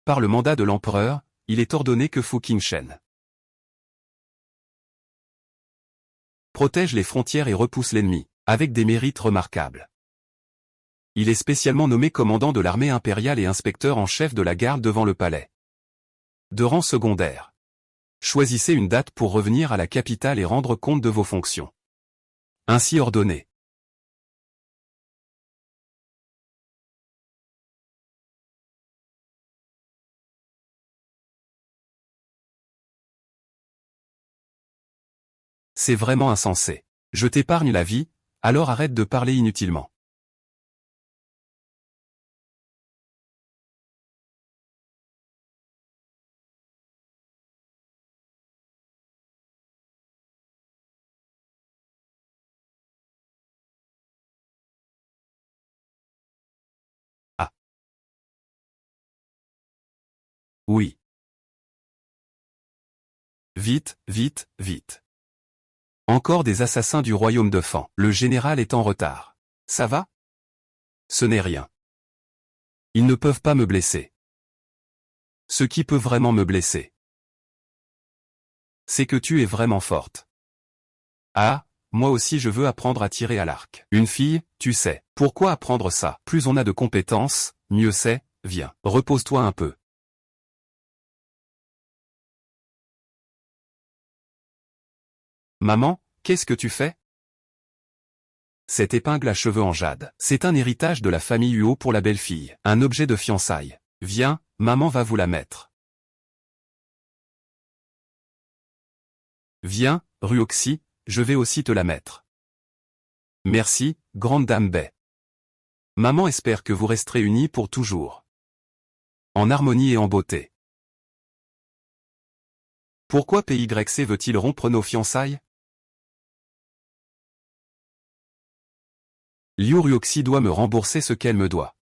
Par le mandat de l'empereur, il est ordonné que Fu Qingchen protège les frontières et repousse l'ennemi, avec des mérites remarquables. Il est spécialement nommé commandant de l'armée impériale et inspecteur en chef de la garde devant le palais. De rang secondaire. Choisissez une date pour revenir à la capitale et rendre compte de vos fonctions. Ainsi ordonné. C'est vraiment insensé. Je t'épargne la vie, alors arrête de parler inutilement. Ah. Oui. Vite, vite, vite. Encore des assassins du royaume de Fan. Le général est en retard. Ça va? Ce n'est rien. Ils ne peuvent pas me blesser. Ce qui peut vraiment me blesser, c'est que tu es vraiment forte. Ah, moi aussi je veux apprendre à tirer à l'arc. Une fille, tu sais. Pourquoi apprendre ça? Plus on a de compétences, mieux c'est. Viens, repose-toi un peu. Maman, qu'est-ce que tu fais? Cette épingle à cheveux en jade. C'est un héritage de la famille Huo pour la belle-fille. Un objet de fiançailles. Viens, maman va vous la mettre. Viens, Ruoxi, je vais aussi te la mettre. Merci, grande dame Bai. Maman espère que vous resterez unis pour toujours. En harmonie et en beauté. Pourquoi PYC veut-il rompre nos fiançailles? Liu Ruoxi doit me rembourser ce qu'elle me doit.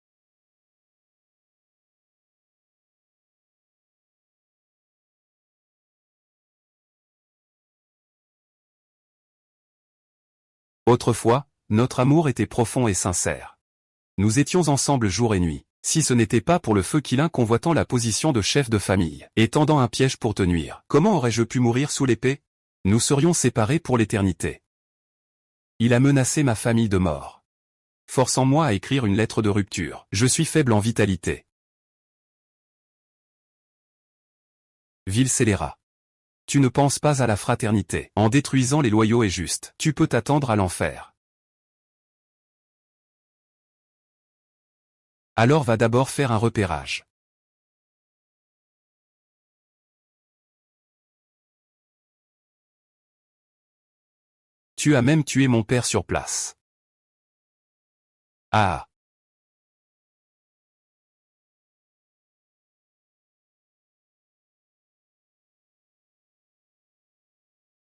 Autrefois, notre amour était profond et sincère. Nous étions ensemble jour et nuit, si ce n'était pas pour le feu Qilin convoitant la position de chef de famille, et tendant un piège pour te nuire. Comment aurais-je pu mourir sous l'épée? Nous serions séparés pour l'éternité. Il a menacé ma famille de mort, forçant moi à écrire une lettre de rupture. Je suis faible en vitalité. Vil scélérat. Tu ne penses pas à la fraternité. En détruisant les loyaux et justes, tu peux t'attendre à l'enfer. Alors va d'abord faire un repérage. Tu as même tué mon père sur place. Ah.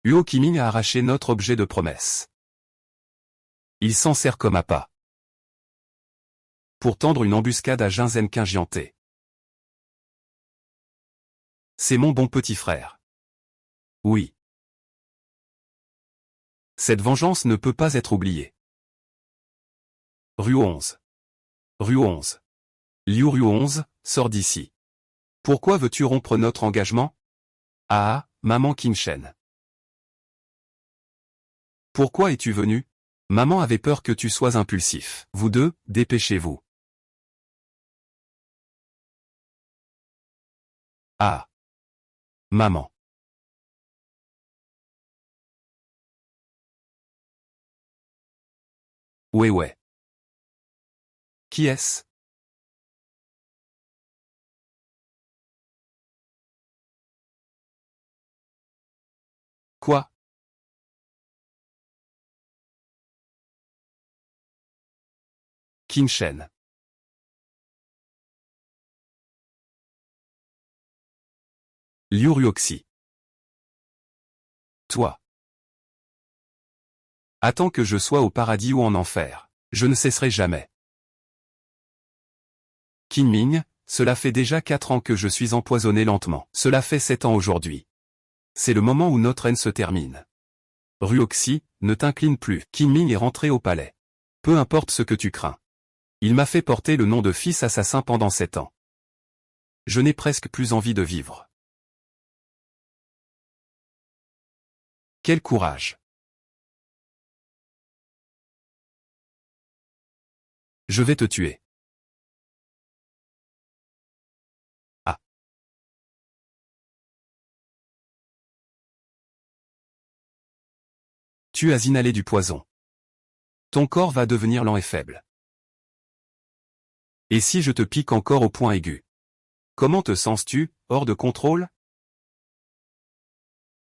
Huo Qiming a arraché notre objet de promesse. Il s'en sert comme appât pour tendre une embuscade à Jinzen Qingjiante. C'est mon bon petit frère. Oui. Cette vengeance ne peut pas être oubliée. Rue 11. Rue 11. Liu Rue 11, sors d'ici. Pourquoi veux-tu rompre notre engagement? Ah, maman Qingchen. Pourquoi es-tu venu? Maman avait peur que tu sois impulsif. Vous deux, dépêchez-vous. Ah. Maman. Ouais. Qui est-ce? Quoi? Qingchen. Liu Ruoxi. Toi. Attends que je sois au paradis ou en enfer. Je ne cesserai jamais. Qingming, cela fait déjà 4 ans que je suis empoisonné lentement. Cela fait 7 ans aujourd'hui. C'est le moment où notre haine se termine. Ruoxi, ne t'incline plus. Qingming est rentré au palais. Peu importe ce que tu crains. Il m'a fait porter le nom de fils assassin pendant 7 ans. Je n'ai presque plus envie de vivre. Quel courage! Je vais te tuer. Ah. Tu as inhalé du poison. Ton corps va devenir lent et faible. Et si je te pique encore au point aigu? Comment te sens-tu, hors de contrôle?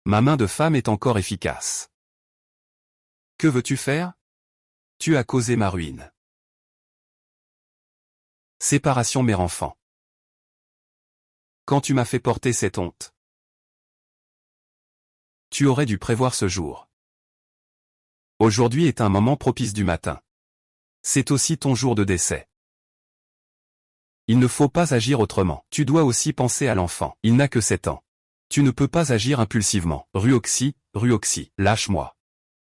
Ma main de femme est encore efficace. Que veux-tu faire? Tu as causé ma ruine. Séparation mère-enfant. Quand tu m'as fait porter cette honte. Tu aurais dû prévoir ce jour. Aujourd'hui est un moment propice du matin. C'est aussi ton jour de décès. Il ne faut pas agir autrement. Tu dois aussi penser à l'enfant. Il n'a que 7 ans. Tu ne peux pas agir impulsivement. Ruoxy, lâche-moi.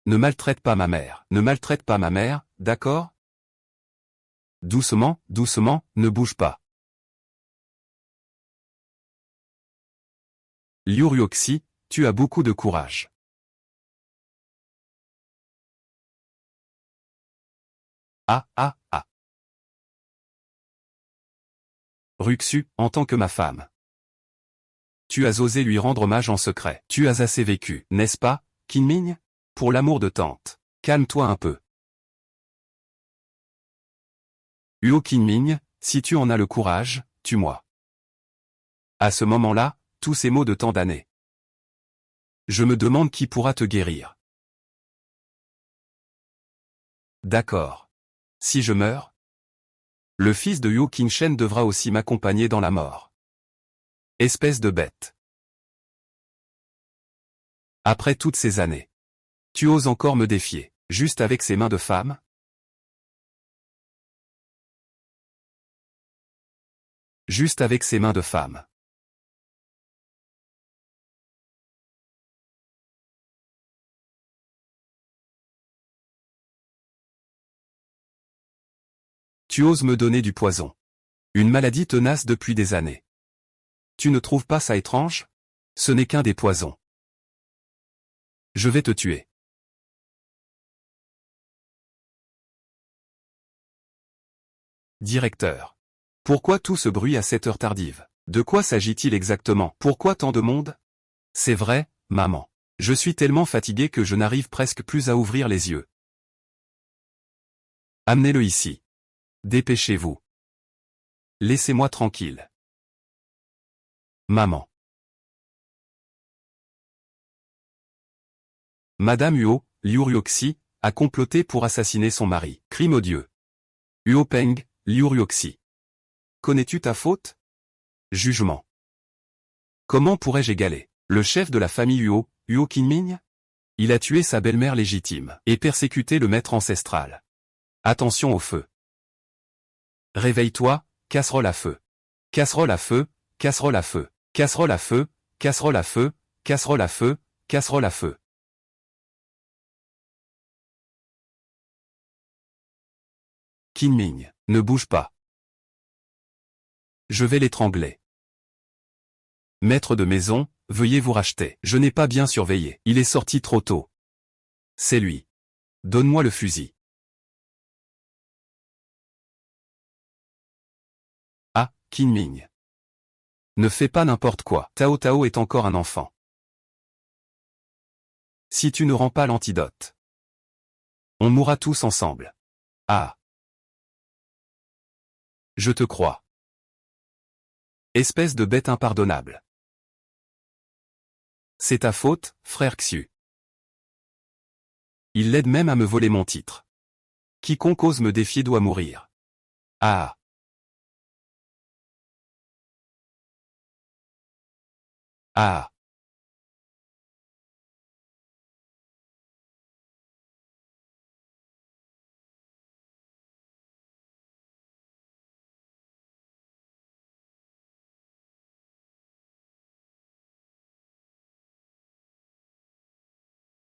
Ne maltraite pas ma mère. Ne maltraite pas ma mère, d'accord? Doucement, doucement, ne bouge pas. Liu Ruoxy, tu as beaucoup de courage. Ah, ah, ah. Ruxu, en tant que ma femme. Tu as osé lui rendre hommage en secret. Tu as assez vécu, n'est-ce pas, Kinming? Pour l'amour de tante. Calme-toi un peu. Huo Kinming, si tu en as le courage, tue-moi. À ce moment-là, tous ces mots de tant d'années. Je me demande qui pourra te guérir. D'accord. Si je meurs, le fils de Huo Qingshen devra aussi m'accompagner dans la mort. Espèce de bête. Après toutes ces années, tu oses encore me défier, juste avec ces mains de femme? Juste avec ces mains de femme. Tu oses me donner du poison. Une maladie tenace depuis des années. Tu ne trouves pas ça étrange? Ce n'est qu'un des poisons. Je vais te tuer. Directeur. Pourquoi tout ce bruit à cette heure tardive? De quoi s'agit-il exactement? Pourquoi tant de monde? C'est vrai, maman. Je suis tellement fatigué que je n'arrive presque plus à ouvrir les yeux. Amenez-le ici. Dépêchez-vous. Laissez-moi tranquille. Maman. Madame Huo, Liu Ruoxy, a comploté pour assassiner son mari. Crime odieux. Huo Peng, Liu Ruoxy. Connais-tu ta faute? Jugement. Comment pourrais-je égaler le chef de la famille Huo, Huo Qinming? Il a tué sa belle-mère légitime et persécuté le maître ancestral. Attention au feu. Réveille-toi, casserole à feu. Casserole à feu, casserole à feu, casserole à feu, casserole à feu, casserole à feu, casserole à feu. Qinming, ne bouge pas. Je vais l'étrangler. Maître de maison, veuillez vous racheter. Je n'ai pas bien surveillé. Il est sorti trop tôt. C'est lui. Donne-moi le fusil. Ah, Qinming. Ne fais pas n'importe quoi. Tao Tao est encore un enfant. Si tu ne rends pas l'antidote, on mourra tous ensemble. Ah. Je te crois. Espèce de bête impardonnable. C'est ta faute, frère Xiu. Il l'aide même à me voler mon titre. Quiconque ose me défier doit mourir. Ah. Ah.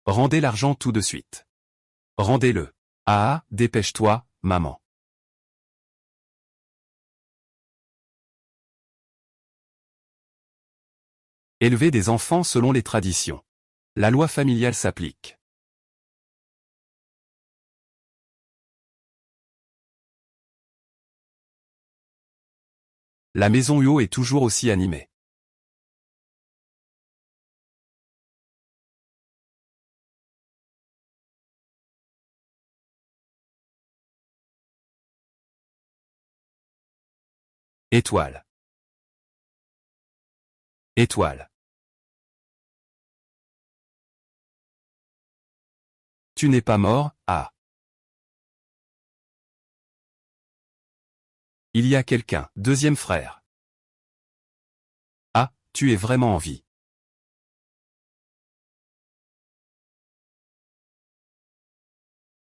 Rendez l'argent tout de suite. Rendez-le. Ah, dépêche-toi, maman. Élever des enfants selon les traditions. La loi familiale s'applique. La maison Huo est toujours aussi animée. Étoile. Étoile. Tu n'es pas mort, ah. Il y a quelqu'un, deuxième frère. Ah, tu es vraiment en vie.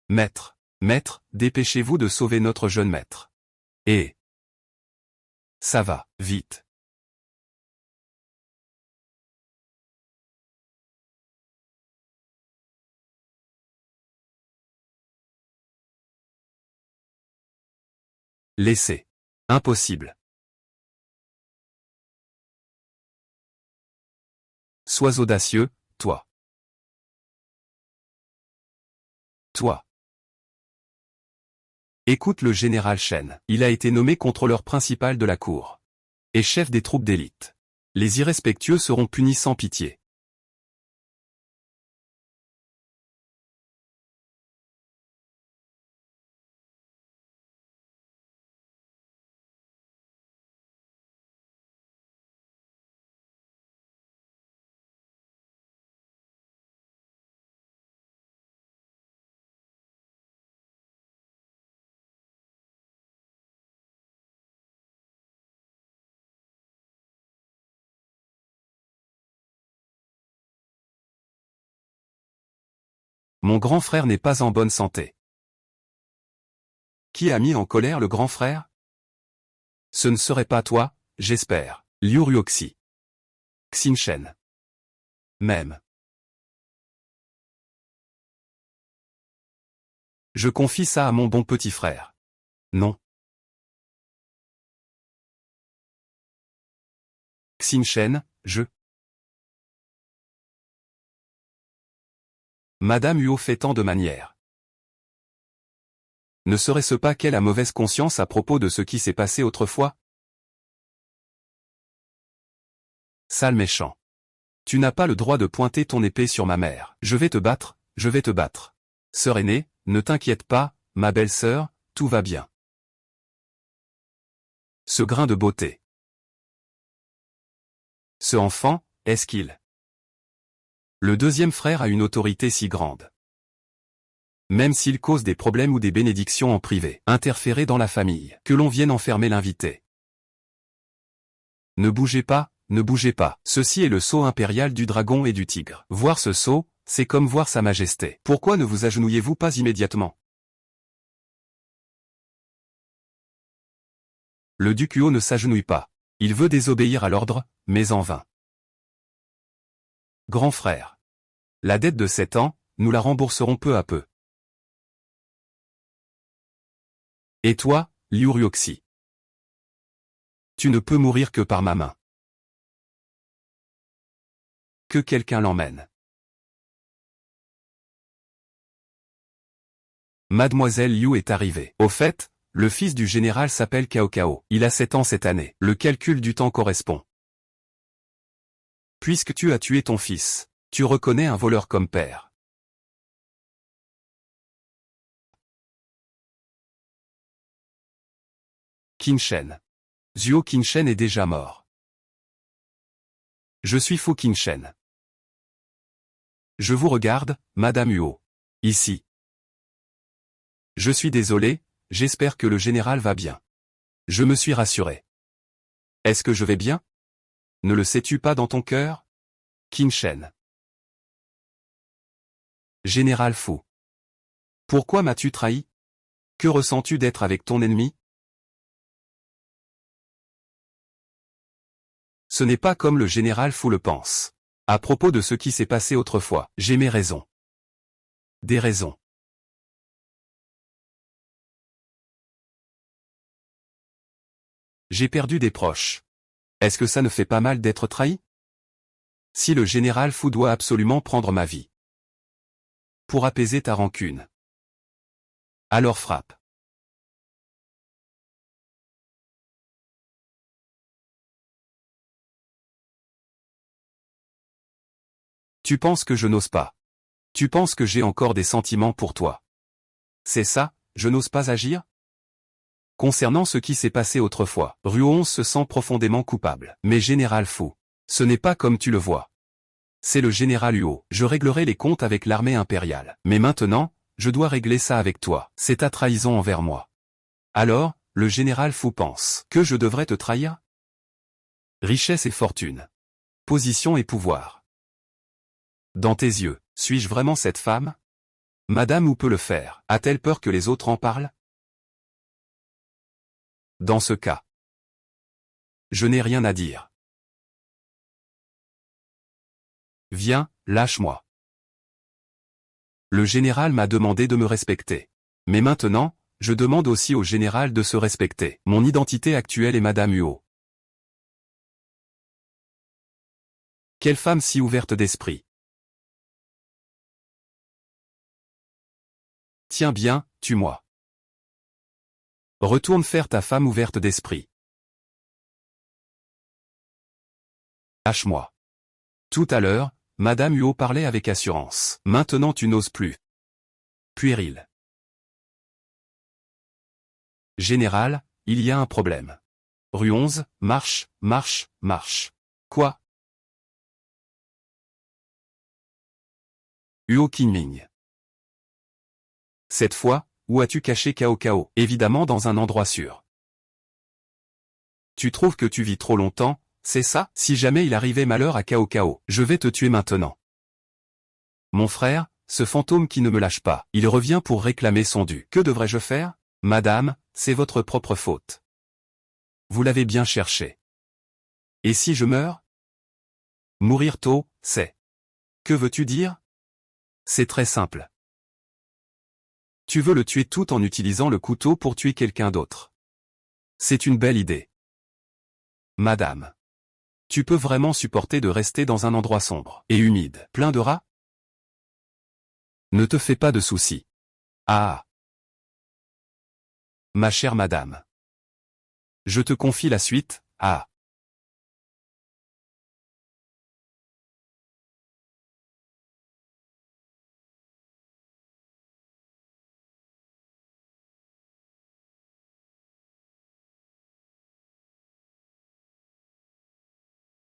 Maître, maître, dépêchez-vous de sauver notre jeune maître. Et ça va, vite. Laissez. Impossible. Sois audacieux, toi. Toi. Écoute le général Shen. Il a été nommé contrôleur principal de la cour. Et chef des troupes d'élite. Les irrespectueux seront punis sans pitié. Mon grand frère n'est pas en bonne santé. Qui a mis en colère le grand frère? Ce ne serait pas toi, j'espère. Liu Ruoxi. Xinshen. Même. Je confie ça à mon bon petit frère. Non. Xinshen, Madame Huo fait tant de manières. Ne serait-ce pas qu'elle a mauvaise conscience à propos de ce qui s'est passé autrefois? Sale méchant. Tu n'as pas le droit de pointer ton épée sur ma mère. Je vais te battre, je vais te battre. Sœur aînée, ne t'inquiète pas, ma belle-sœur, tout va bien. Ce grain de beauté. Ce enfant, est-ce qu'il? Le deuxième frère a une autorité si grande. Même s'il cause des problèmes ou des bénédictions en privé, interférer dans la famille, que l'on vienne enfermer l'invité. Ne bougez pas, ne bougez pas. Ceci est le sceau impérial du dragon et du tigre. Voir ce sceau, c'est comme voir sa majesté. Pourquoi ne vous agenouillez-vous pas immédiatement? Le duc Huo ne s'agenouille pas. Il veut désobéir à l'ordre, mais en vain. Grand frère. La dette de 7 ans, nous la rembourserons peu à peu. Et toi, Liu Ruoxi? Tu ne peux mourir que par ma main. Que quelqu'un l'emmène. Mademoiselle Liu est arrivée. Au fait, le fils du général s'appelle Cao Cao. Il a 7 ans cette année. Le calcul du temps correspond. Puisque tu as tué ton fils, tu reconnais un voleur comme père. Qinshen. Zhuo Qinshen est déjà mort. Je suis Fu Qinshen. Je vous regarde, Madame Huo. Ici. Je suis désolé, j'espère que le général va bien. Je me suis rassuré. Est-ce que je vais bien? Ne le sais-tu pas dans ton cœur? Qinshen. Général Fu. Pourquoi m'as-tu trahi? Que ressens-tu d'être avec ton ennemi? Ce n'est pas comme le général Fu le pense. À propos de ce qui s'est passé autrefois, j'ai mes raisons. Des raisons. J'ai perdu des proches. Est-ce que ça ne fait pas mal d'être trahi? Si le général Fu doit absolument prendre ma vie pour apaiser ta rancune, alors frappe. Tu penses que je n'ose pas. Tu penses que j'ai encore des sentiments pour toi. C'est ça, je n'ose pas agir? Concernant ce qui s'est passé autrefois, Ruon se sent profondément coupable. Mais général Fu, ce n'est pas comme tu le vois. C'est le général Huo. Je réglerai les comptes avec l'armée impériale. Mais maintenant, je dois régler ça avec toi. C'est ta trahison envers moi. Alors, le général Fu pense que je devrais te trahir? Richesse et fortune. Position et pouvoir. Dans tes yeux, suis-je vraiment cette femme? Madame Wu peut le faire. A-t-elle peur que les autres en parlent? Dans ce cas, je n'ai rien à dire. Viens, lâche-moi. Le général m'a demandé de me respecter. Mais maintenant, je demande aussi au général de se respecter. Mon identité actuelle est Madame Huo. Quelle femme si ouverte d'esprit. Tiens bien, tue-moi. Retourne faire ta femme ouverte d'esprit. Lâche-moi. Tout à l'heure, Madame Huo parlait avec assurance. Maintenant tu n'oses plus. Puéril. Général, il y a un problème. Rue 11, marche, marche, marche. Quoi? Huo Qingming. Cette fois, où as-tu caché Cao Cao? Évidemment dans un endroit sûr. Tu trouves que tu vis trop longtemps, c'est ça? Si jamais il arrivait malheur à Cao Cao, je vais te tuer maintenant. Mon frère, ce fantôme qui ne me lâche pas, il revient pour réclamer son dû. Que devrais-je faire? Madame, c'est votre propre faute. Vous l'avez bien cherché. Et si je meurs? Mourir tôt, c'est. Que veux-tu dire? C'est très simple. Tu veux le tuer tout en utilisant le couteau pour tuer quelqu'un d'autre. C'est une belle idée. Madame. Tu peux vraiment supporter de rester dans un endroit sombre et humide, plein de rats? Ne te fais pas de soucis. Ah. Ma chère madame. Je te confie la suite, ah.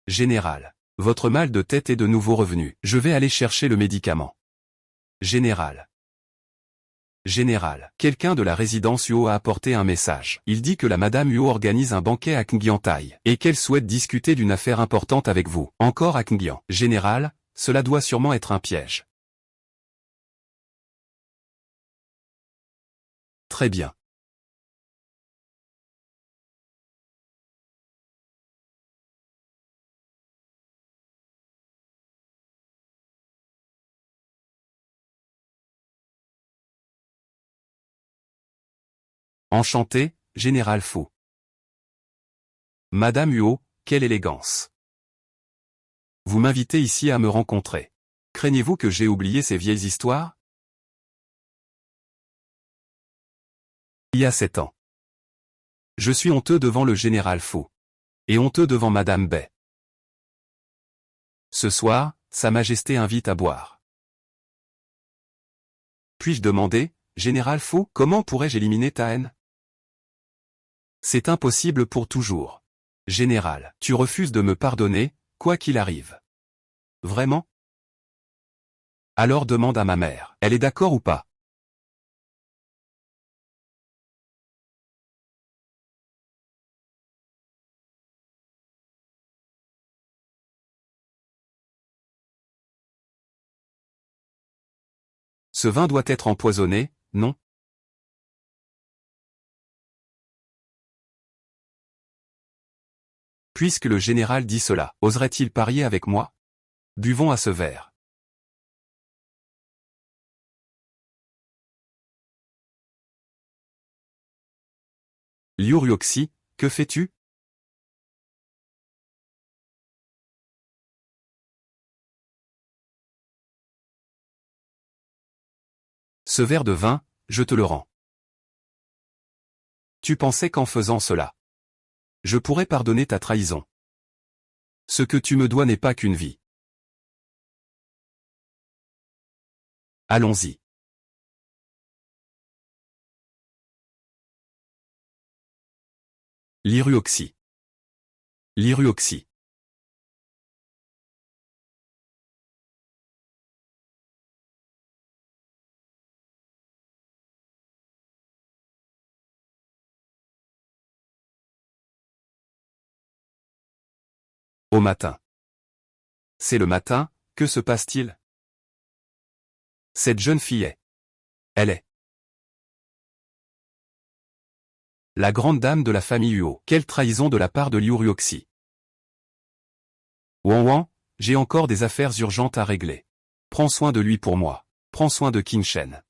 Général. Votre mal de tête est de nouveau revenu. Je vais aller chercher le médicament. Général. Général. Quelqu'un de la résidence Huo a apporté un message. Il dit que la Madame Huo organise un banquet à Qingyantai et qu'elle souhaite discuter d'une affaire importante avec vous. Encore à Qingyan. Général, cela doit sûrement être un piège. Très bien. Enchanté, Général Fu. Madame Huo, quelle élégance. Vous m'invitez ici à me rencontrer. Craignez-vous que j'ai oublié ces vieilles histoires? Il y a 7 ans. Je suis honteux devant le général Fu. Et honteux devant Madame Bai. Ce soir, Sa Majesté invite à boire. Puis-je demander, Général Fu, comment pourrais-je éliminer ta haine? C'est impossible pour toujours. Général, tu refuses de me pardonner, quoi qu'il arrive. Vraiment? Alors demande à ma mère, elle est d'accord ou pas? Ce vin doit être empoisonné, non? Puisque le général dit cela, oserait-il parier avec moi? Buvons à ce verre. Liu Ryoxi, que fais-tu? Ce verre de vin, je te le rends. Tu pensais qu'en faisant cela, je pourrais pardonner ta trahison. Ce que tu me dois n'est pas qu'une vie. Allons-y. L'iruoxy. L'iruoxy. Au matin. C'est le matin, que se passe-t-il? Cette jeune fille est. Elle est. La grande dame de la famille Huo. Quelle trahison de la part de Liu Ruoxi. Wan Wan, j'ai encore des affaires urgentes à régler. Prends soin de lui pour moi. Prends soin de Qin Shen.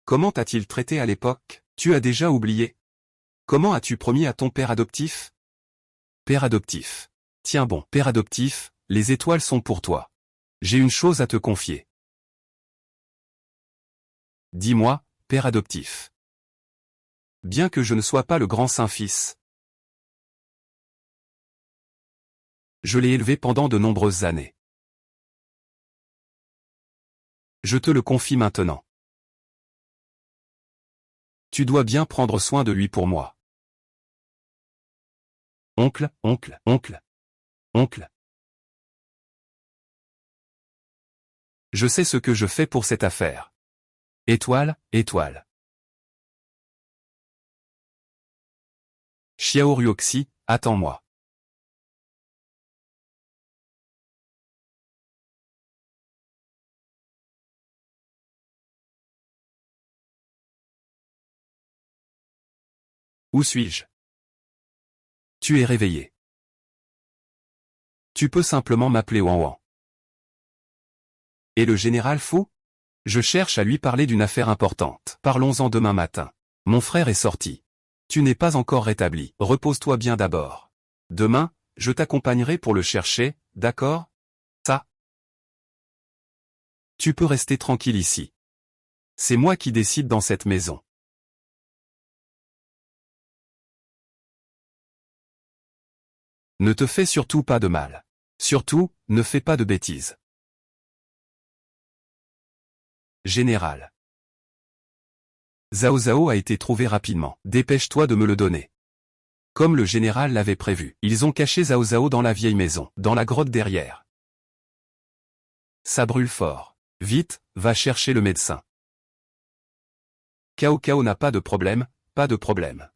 Comment t'a-t-il traité à l'époque? Tu as déjà oublié? Comment as-tu promis à ton père adoptif? Père adoptif. Tiens bon, père adoptif, les étoiles sont pour toi. J'ai une chose à te confier. Dis-moi, père adoptif. Bien que je ne sois pas le grand Saint-Fils, je l'ai élevé pendant de nombreuses années. Je te le confie maintenant. Tu dois bien prendre soin de lui pour moi. Oncle, oncle, oncle. Oncle. Je sais ce que je fais pour cette affaire. Étoile, étoile. Xiao Ruoxi, attends-moi. Où suis-je? Tu es réveillé. Tu peux simplement m'appeler Wan Wan. Et le général Fu? Je cherche à lui parler d'une affaire importante. Parlons-en demain matin. Mon frère est sorti. Tu n'es pas encore rétabli. Repose-toi bien d'abord. Demain, je t'accompagnerai pour le chercher, d'accord? Ça. Tu peux rester tranquille ici. C'est moi qui décide dans cette maison. Ne te fais surtout pas de mal. Surtout, ne fais pas de bêtises. Général. Zhao Zhao a été trouvé rapidement. Dépêche-toi de me le donner. Comme le général l'avait prévu, ils ont caché Zhao Zhao dans la vieille maison, dans la grotte derrière. Ça brûle fort. Vite, va chercher le médecin. Cao Cao n'a pas de problème, pas de problème.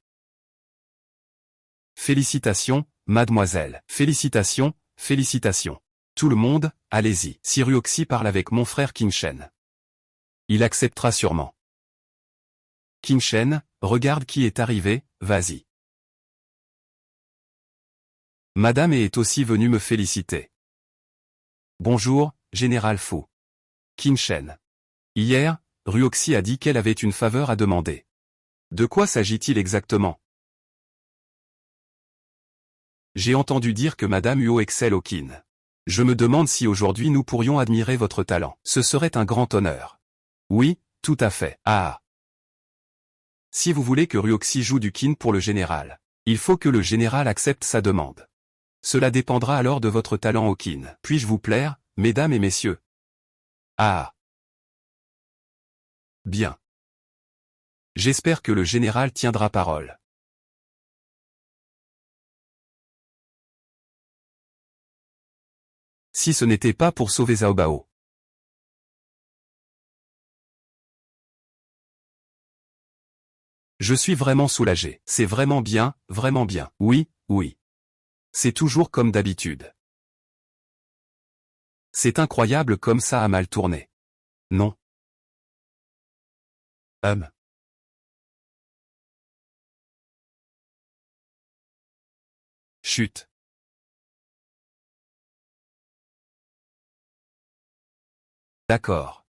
Félicitations, mademoiselle. Félicitations, félicitations. Tout le monde, allez-y. Si Ruoxi parle avec mon frère Qin Shen. Il acceptera sûrement. Qin Shen, regarde qui est arrivé, vas-y. Madame est aussi venue me féliciter. Bonjour, général Fu. Qin Shen. Hier, Ruoxi a dit qu'elle avait une faveur à demander. De quoi s'agit-il exactement? J'ai entendu dire que Madame Huo excelle au kin. Je me demande si aujourd'hui nous pourrions admirer votre talent. Ce serait un grand honneur. Oui, tout à fait. Ah. Si vous voulez que Ruoxi joue du kin pour le général, il faut que le général accepte sa demande. Cela dépendra alors de votre talent au kin. Puis-je vous plaire, mesdames et messieurs? Ah. Bien. J'espère que le général tiendra parole. Si ce n'était pas pour sauver Zhao Bao. Je suis vraiment soulagé. C'est vraiment bien, vraiment bien. Oui, oui. C'est toujours comme d'habitude. C'est incroyable comme ça a mal tourné. Non. Chut. D'accord.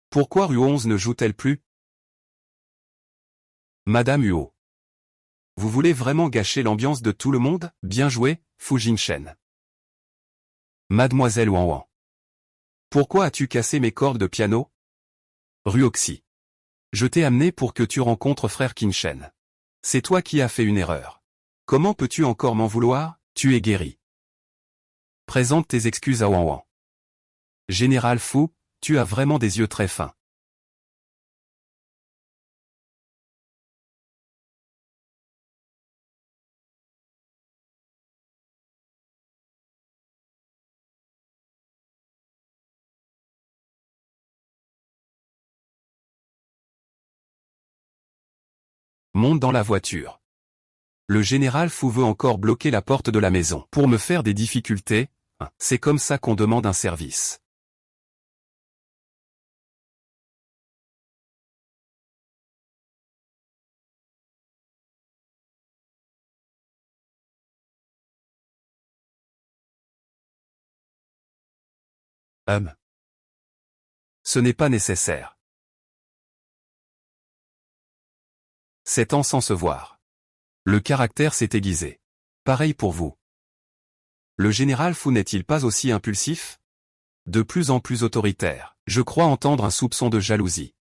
Pourquoi Rue 11 ne joue-t-elle plus? Madame Huo. Vous voulez vraiment gâcher l'ambiance de tout le monde? Bien joué, Fu Jinshen. Mademoiselle Wanwan. Pourquoi as-tu cassé mes cordes de piano? Ruoxi. Je t'ai amené pour que tu rencontres frère Kinshen. C'est toi qui as fait une erreur. Comment peux-tu encore m'en vouloir? Tu es guéri. Présente tes excuses à Wanwan. Général Fu, tu as vraiment des yeux très fins. Monte dans la voiture. Le général Fu veut encore bloquer la porte de la maison. Pour me faire des difficultés, c'est comme ça qu'on demande un service. Ce n'est pas nécessaire. C'est en sans se voir. Le caractère s'est aiguisé. Pareil pour vous. Le général Fu n'est-il pas aussi impulsif? De plus en plus autoritaire. Je crois entendre un soupçon de jalousie.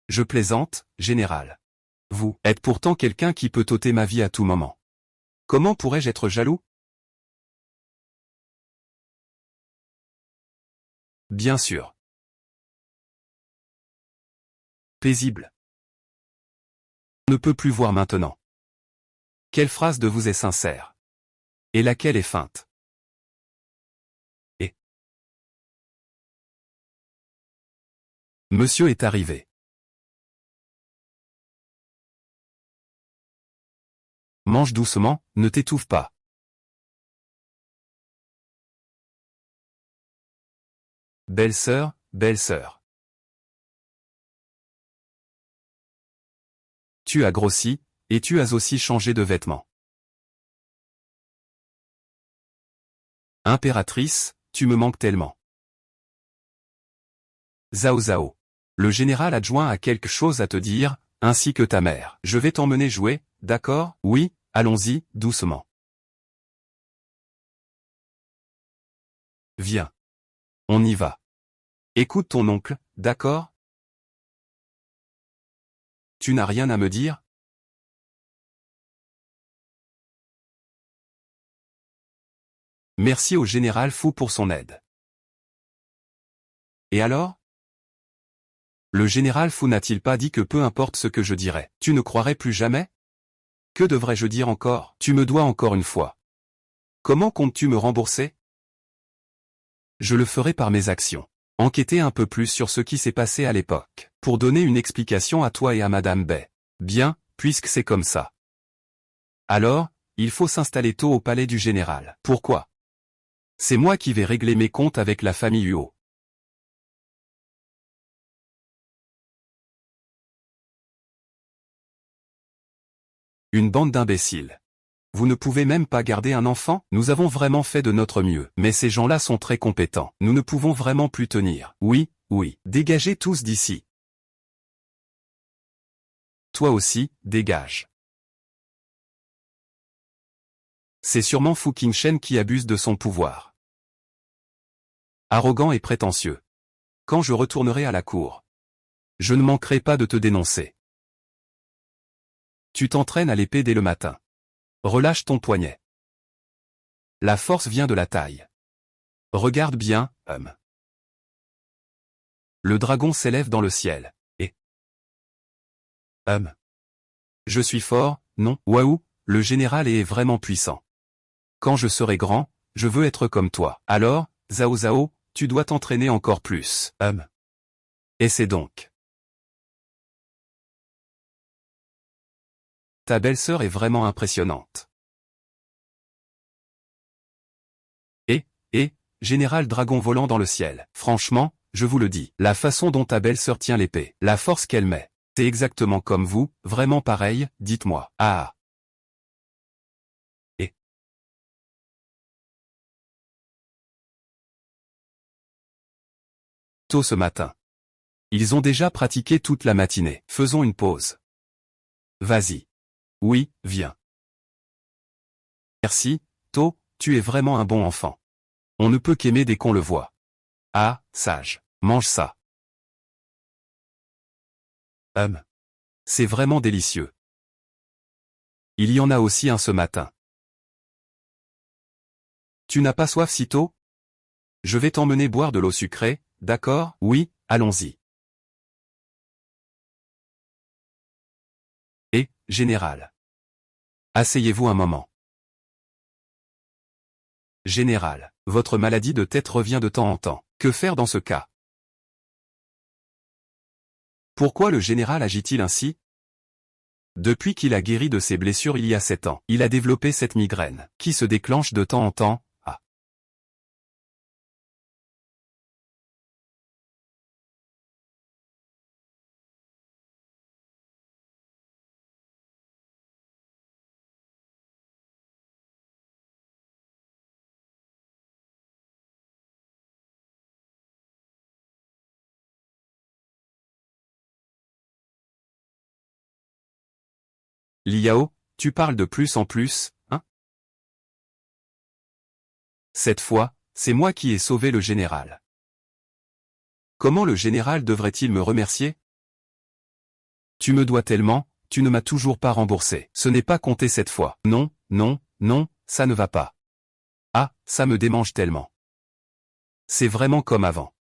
Je plaisante, général. Vous êtes pourtant quelqu'un qui peut ôter ma vie à tout moment. Comment pourrais-je être jaloux? Bien sûr. Paisible. On ne peut plus voir maintenant. Quelle phrase de vous est sincère? Et laquelle est feinte? Et Monsieur est arrivé. Mange doucement, ne t'étouffe pas. Belle-sœur, belle-sœur. Tu as grossi, et tu as aussi changé de vêtements. Impératrice, tu me manques tellement. Zhao Zhao. Le général adjoint a quelque chose à te dire, ainsi que ta mère. Je vais t'emmener jouer, d'accord? Oui, allons-y, doucement. Viens. On y va. Écoute ton oncle, d'accord? Tu n'as rien à me dire? Merci au général Fu pour son aide. Et alors? Le général Fu n'a-t-il pas dit que peu importe ce que je dirais, tu ne croirais plus jamais? Que devrais-je dire encore? Tu me dois encore une fois. Comment comptes-tu me rembourser? Je le ferai par mes actions. Enquêter un peu plus sur ce qui s'est passé à l'époque, pour donner une explication à toi et à Madame Bay. Bien, puisque c'est comme ça. Alors, il faut s'installer tôt au palais du général. Pourquoi? C'est moi qui vais régler mes comptes avec la famille Huo. Une bande d'imbéciles. Vous ne pouvez même pas garder un enfant? Nous avons vraiment fait de notre mieux, mais ces gens-là sont très compétents. Nous ne pouvons vraiment plus tenir. Oui, oui, dégagez tous d'ici. Toi aussi, dégage. C'est sûrement Fu Qingshen qui abuse de son pouvoir. Arrogant et prétentieux. Quand je retournerai à la cour, je ne manquerai pas de te dénoncer. Tu t'entraînes à l'épée dès le matin. Relâche ton poignet. La force vient de la taille. Regarde bien, homme. Le dragon s'élève dans le ciel, et... Je suis fort, non? Waouh, le général est vraiment puissant. Quand je serai grand, je veux être comme toi. Alors, Zhao Zhao, tu dois t'entraîner encore plus. Essaie donc. Ta belle-sœur est vraiment impressionnante. Et, général dragon volant dans le ciel. Franchement, je vous le dis, la façon dont ta belle-sœur tient l'épée, la force qu'elle met, c'est exactement comme vous, vraiment pareil, dites-moi. Ah. Et. Tôt ce matin. Ils ont déjà pratiqué toute la matinée. Faisons une pause. Vas-y. Oui, viens. Merci, To, tu es vraiment un bon enfant. On ne peut qu'aimer dès qu'on le voit. Ah, sage, mange ça. C'est vraiment délicieux. Il y en a aussi un ce matin. Tu n'as pas soif si tôt? Je vais t'emmener boire de l'eau sucrée, d'accord? Oui, allons-y. Et, général. Asseyez-vous un moment. Général, votre maladie de tête revient de temps en temps. Que faire dans ce cas? Pourquoi le général agit-il ainsi? Depuis qu'il a guéri de ses blessures il y a 7 ans, il a développé cette migraine, qui se déclenche de temps en temps. Ah. Liao, tu parles de plus en plus, hein? Cette fois, c'est moi qui ai sauvé le général. Comment le général devrait-il me remercier? Tu me dois tellement, tu ne m'as toujours pas remboursé. Ce n'est pas compté cette fois. Non, non, non, ça ne va pas. Ah, ça me démange tellement. C'est vraiment comme avant.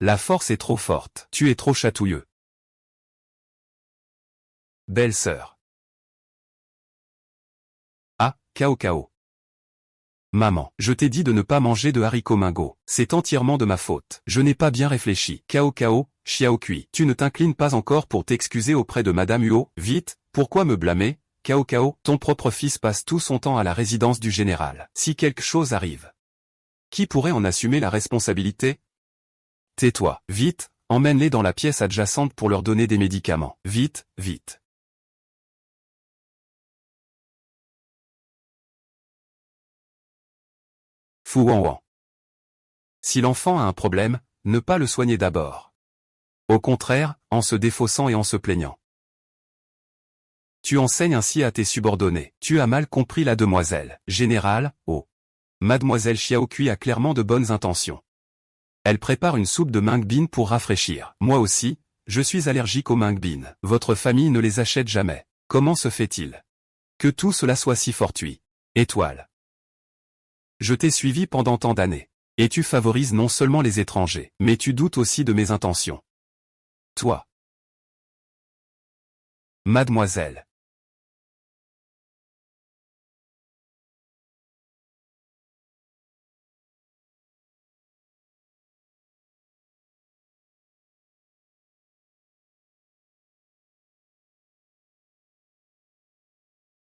La force est trop forte. Tu es trop chatouilleux. Belle sœur. Ah, Cao Cao. Maman, je t'ai dit de ne pas manger de haricots mingots. C'est entièrement de ma faute. Je n'ai pas bien réfléchi. Cao Cao, Xiao Kui. Tu ne t'inclines pas encore pour t'excuser auprès de Madame Huo. Vite, pourquoi me blâmer? Cao Cao, ton propre fils passe tout son temps à la résidence du général. Si quelque chose arrive, qui pourrait en assumer la responsabilité? Tais-toi. Vite, emmène-les dans la pièce adjacente pour leur donner des médicaments. Vite, vite. Fu Wanwan. Si l'enfant a un problème, ne pas le soigner d'abord. Au contraire, en se défaussant et en se plaignant. Tu enseignes ainsi à tes subordonnés. Tu as mal compris la demoiselle. Général, oh. Mademoiselle Xiaokui a clairement de bonnes intentions. Elle prépare une soupe de mung bean pour rafraîchir. Moi aussi, je suis allergique aux mung bean. Votre famille ne les achète jamais. Comment se fait-il que tout cela soit si fortuit? Étoile. Je t'ai suivi pendant tant d'années. Et tu favorises non seulement les étrangers, mais tu doutes aussi de mes intentions. Toi. Mademoiselle.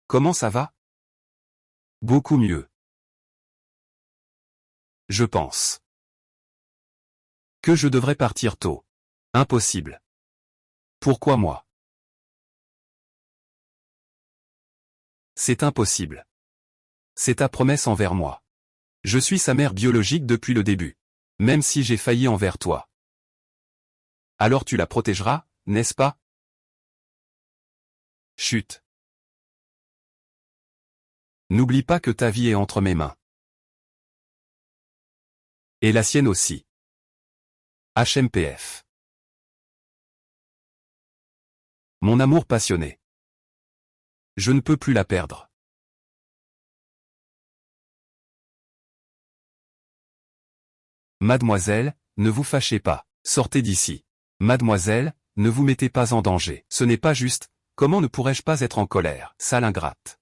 Comment ça va? Beaucoup mieux. Je pense que je devrais partir tôt. Impossible. Pourquoi moi? C'est impossible. C'est ta promesse envers moi. Je suis sa mère biologique depuis le début. Même si j'ai failli envers toi. Alors tu la protégeras, n'est-ce pas? Chut. N'oublie pas que ta vie est entre mes mains. Et la sienne aussi. HMPF. Mon amour passionné. Je ne peux plus la perdre. Mademoiselle, ne vous fâchez pas. Sortez d'ici. Mademoiselle, ne vous mettez pas en danger. Ce n'est pas juste. Comment ne pourrais-je pas être en colère? Sale ingrate.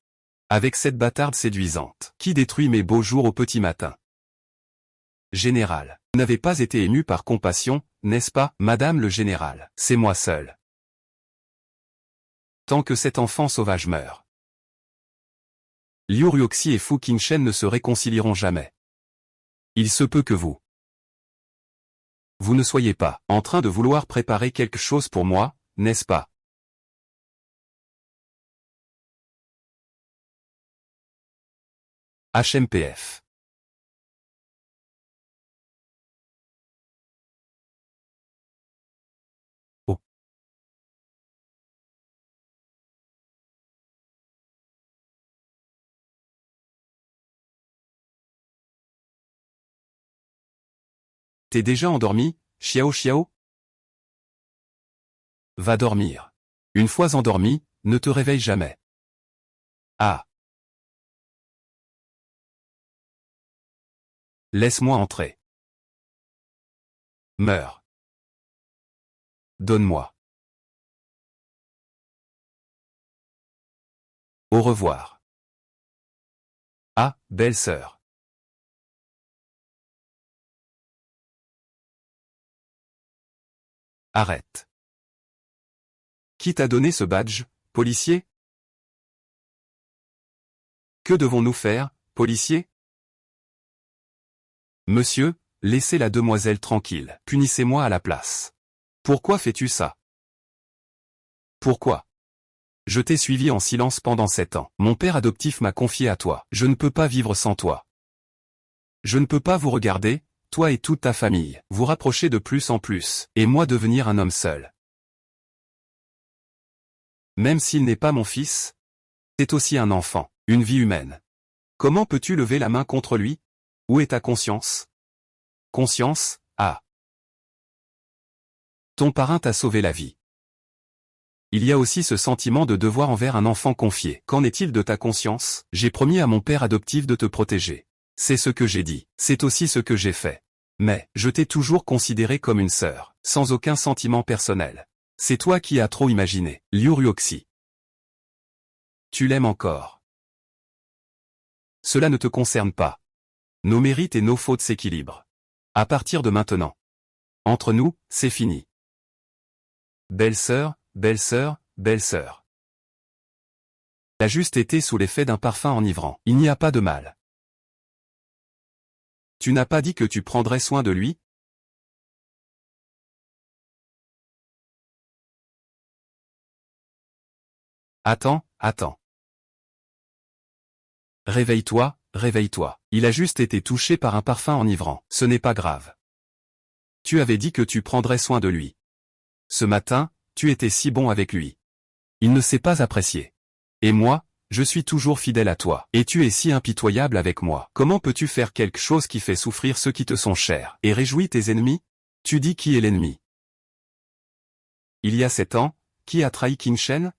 Avec cette bâtarde séduisante, qui détruit mes beaux jours au petit matin. Général, vous n'avez pas été ému par compassion, n'est-ce pas, Madame le Général? C'est moi seul. Tant que cet enfant sauvage meurt. Liu Ruoxi et Fu Qingchen ne se réconcilieront jamais. Il se peut que vous ne soyez pas en train de vouloir préparer quelque chose pour moi, n'est-ce pas? HMPF. Oh. T'es déjà endormi, Xiao Xiao? Va dormir. Une fois endormi, ne te réveille jamais. Ah. Laisse-moi entrer. Meurs. Donne-moi. Au revoir. Ah, belle sœur. Arrête. Qui t'a donné ce badge, policier? Que devons-nous faire, policier? Monsieur, laissez la demoiselle tranquille. Punissez-moi à la place. Pourquoi fais-tu ça? Pourquoi? Je t'ai suivi en silence pendant 7 ans. Mon père adoptif m'a confié à toi. Je ne peux pas vivre sans toi. Je ne peux pas vous regarder, toi et toute ta famille, vous rapprocher de plus en plus, et moi devenir un homme seul. Même s'il n'est pas mon fils, c'est aussi un enfant, une vie humaine. Comment peux-tu lever la main contre lui? Où est ta conscience? Conscience, ah. Ton parrain t'a sauvé la vie. Il y a aussi ce sentiment de devoir envers un enfant confié. Qu'en est-il de ta conscience? J'ai promis à mon père adoptif de te protéger. C'est ce que j'ai dit, c'est aussi ce que j'ai fait. Mais, je t'ai toujours considéré comme une sœur, sans aucun sentiment personnel. C'est toi qui as trop imaginé, Liu Ruoxi. Tu l'aimes encore. Cela ne te concerne pas. Nos mérites et nos fautes s'équilibrent. À partir de maintenant. Entre nous, c'est fini. Belle sœur, belle sœur, belle sœur. Il a juste été sous l'effet d'un parfum enivrant. Il n'y a pas de mal. Tu n'as pas dit que tu prendrais soin de lui? Attends, attends. Réveille-toi, réveille-toi. Il a juste été touché par un parfum enivrant. Ce n'est pas grave. Tu avais dit que tu prendrais soin de lui. Ce matin, tu étais si bon avec lui. Il ne s'est pas apprécié. Et moi, je suis toujours fidèle à toi. Et tu es si impitoyable avec moi. Comment peux-tu faire quelque chose qui fait souffrir ceux qui te sont chers et réjouit tes ennemis? Tu dis qui est l'ennemi? Il y a 7 ans, qui a trahi Qin Shen?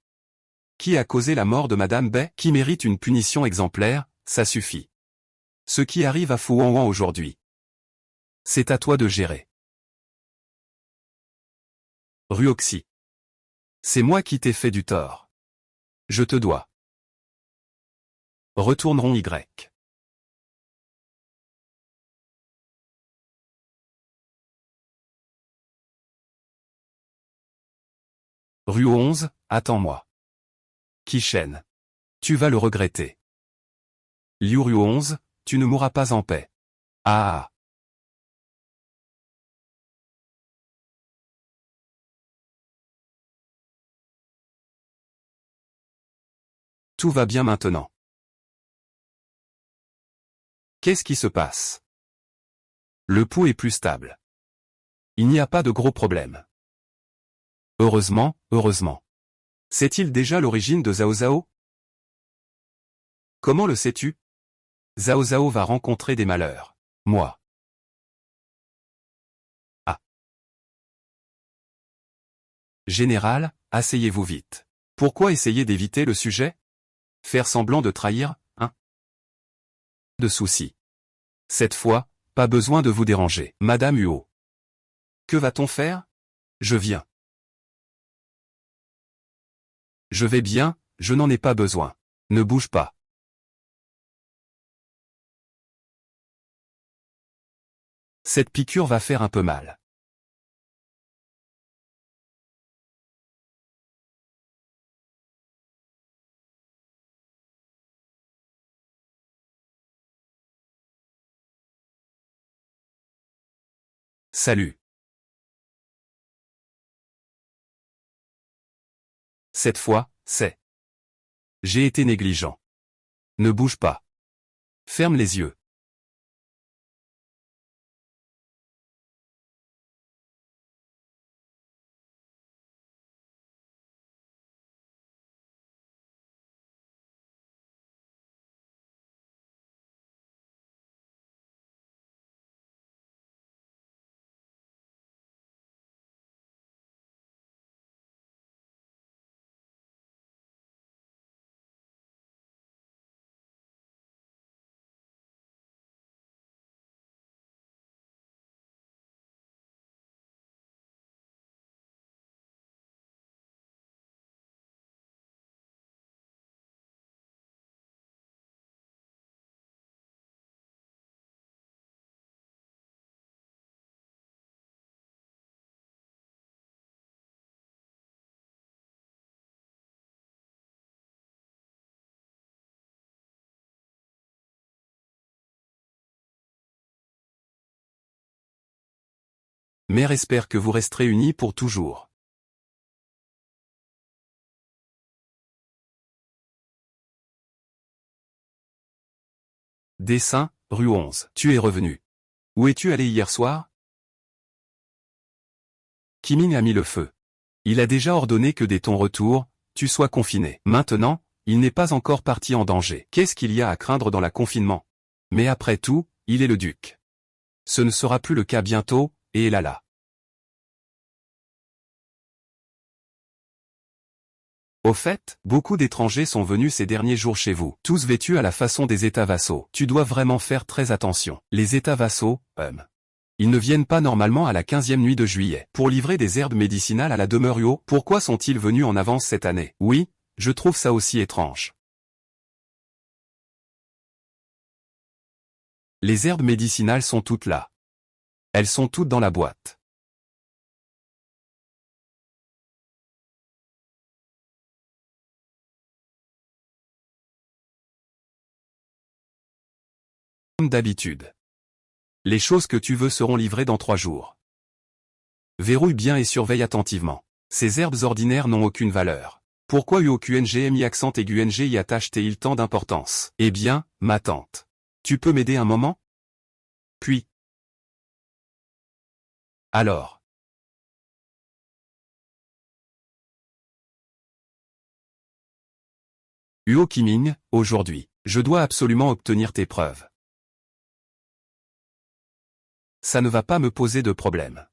Qui a causé la mort de Madame Bai? Qui mérite une punition exemplaire? Ça suffit. Ce qui arrive à Fu Wanwan aujourd'hui. C'est à toi de gérer. Ruoxi. C'est moi qui t'ai fait du tort. Je te dois. Retournerons Y. Rue 11, attends-moi. Kishen. Tu vas le regretter. Liu Rue 11, tu ne mourras pas en paix. Ah ah. Tout va bien maintenant. Qu'est-ce qui se passe? Le pouls est plus stable. Il n'y a pas de gros problème. Heureusement, heureusement. Sait-il déjà l'origine de Zhao Zhao? Comment le sais-tu? Zhao Zhao va rencontrer des malheurs. Moi. Ah. Général, asseyez-vous vite. Pourquoi essayer d'éviter le sujet? Faire semblant de trahir, hein? De soucis. Cette fois, pas besoin de vous déranger. Madame Huo. Que va-t-on faire? Je viens. Je vais bien, je n'en ai pas besoin. Ne bouge pas. Cette piqûre va faire un peu mal. Salut. Cette fois, c'est. J'ai été négligent. Ne bouge pas. Ferme les yeux. Mère espère que vous resterez unis pour toujours. Dessin, rue 11. Tu es revenu. Où es-tu allé hier soir? Kim a mis le feu. Il a déjà ordonné que dès ton retour, tu sois confiné. Maintenant, il n'est pas encore parti en danger. Qu'est-ce qu'il y a à craindre dans le confinement? Mais après tout, il est le duc. Ce ne sera plus le cas bientôt, et il là. Au fait, beaucoup d'étrangers sont venus ces derniers jours chez vous, tous vêtus à la façon des États vassaux. Tu dois vraiment faire très attention. Les États vassaux, ils ne viennent pas normalement à la 15e nuit de juillet pour livrer des herbes médicinales à la demeure Huo. Pourquoi sont-ils venus en avance cette année? Oui, je trouve ça aussi étrange. Les herbes médicinales sont toutes là. Elles sont toutes dans la boîte. Comme d'habitude. Les choses que tu veux seront livrées dans 3 jours. Verrouille bien et surveille attentivement. Ces herbes ordinaires n'ont aucune valeur. Pourquoi UOQNGMI accent aigu NG y attache-t-il tant d'importance? Eh bien, ma tante. Tu peux m'aider un moment? Puis. Alors. Huo Kiming, aujourd'hui, je dois absolument obtenir tes preuves. Ça ne va pas me poser de problème.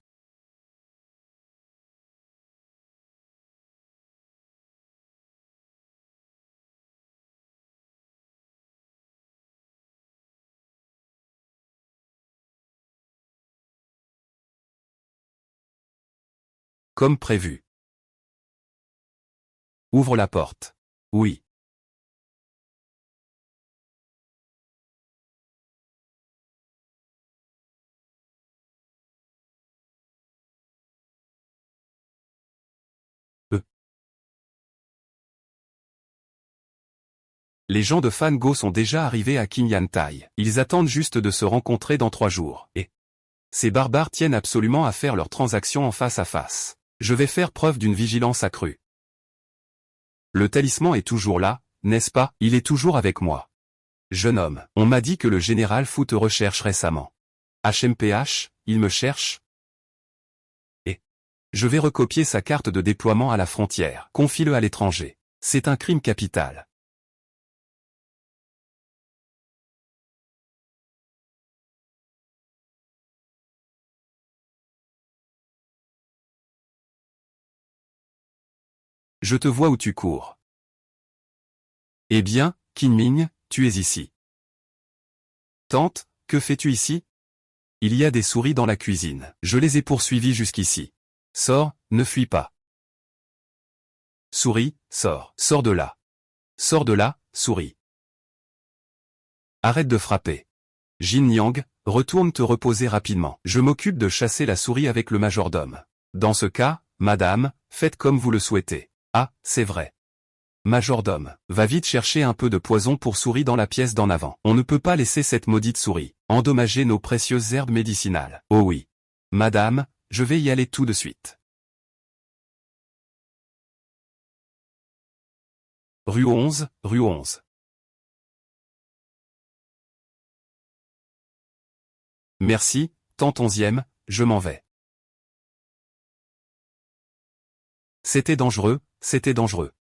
Comme prévu. Ouvre la porte. Oui. Les gens de Fango sont déjà arrivés à Qingyantai. Ils attendent juste de se rencontrer dans 3 jours. Et ces barbares tiennent absolument à faire leurs transactions en face à face. Je vais faire preuve d'une vigilance accrue. Le talisman est toujours là, n'est-ce pas? Il est toujours avec moi. Jeune homme, on m'a dit que le général Fu te recherche récemment. HMPH, il me cherche? Et je vais recopier sa carte de déploiement à la frontière. Confie-le à l'étranger. C'est un crime capital. Je te vois où tu cours. Eh bien, Kinming, tu es ici. Tante, que fais-tu ici? Il y a des souris dans la cuisine. Je les ai poursuivies jusqu'ici. Sors, ne fuis pas. Souris, sors. Sors de là. Sors de là, souris. Arrête de frapper. Jin Yang, retourne te reposer rapidement. Je m'occupe de chasser la souris avec le majordome. Dans ce cas, madame, faites comme vous le souhaitez. Ah, c'est vrai. Majordome, va vite chercher un peu de poison pour souris dans la pièce d'en avant. On ne peut pas laisser cette maudite souris endommager nos précieuses herbes médicinales. Oh oui. Madame, je vais y aller tout de suite. Rue 11, rue 11. Merci, tante 11e, je m'en vais. C'était dangereux, c'était dangereux.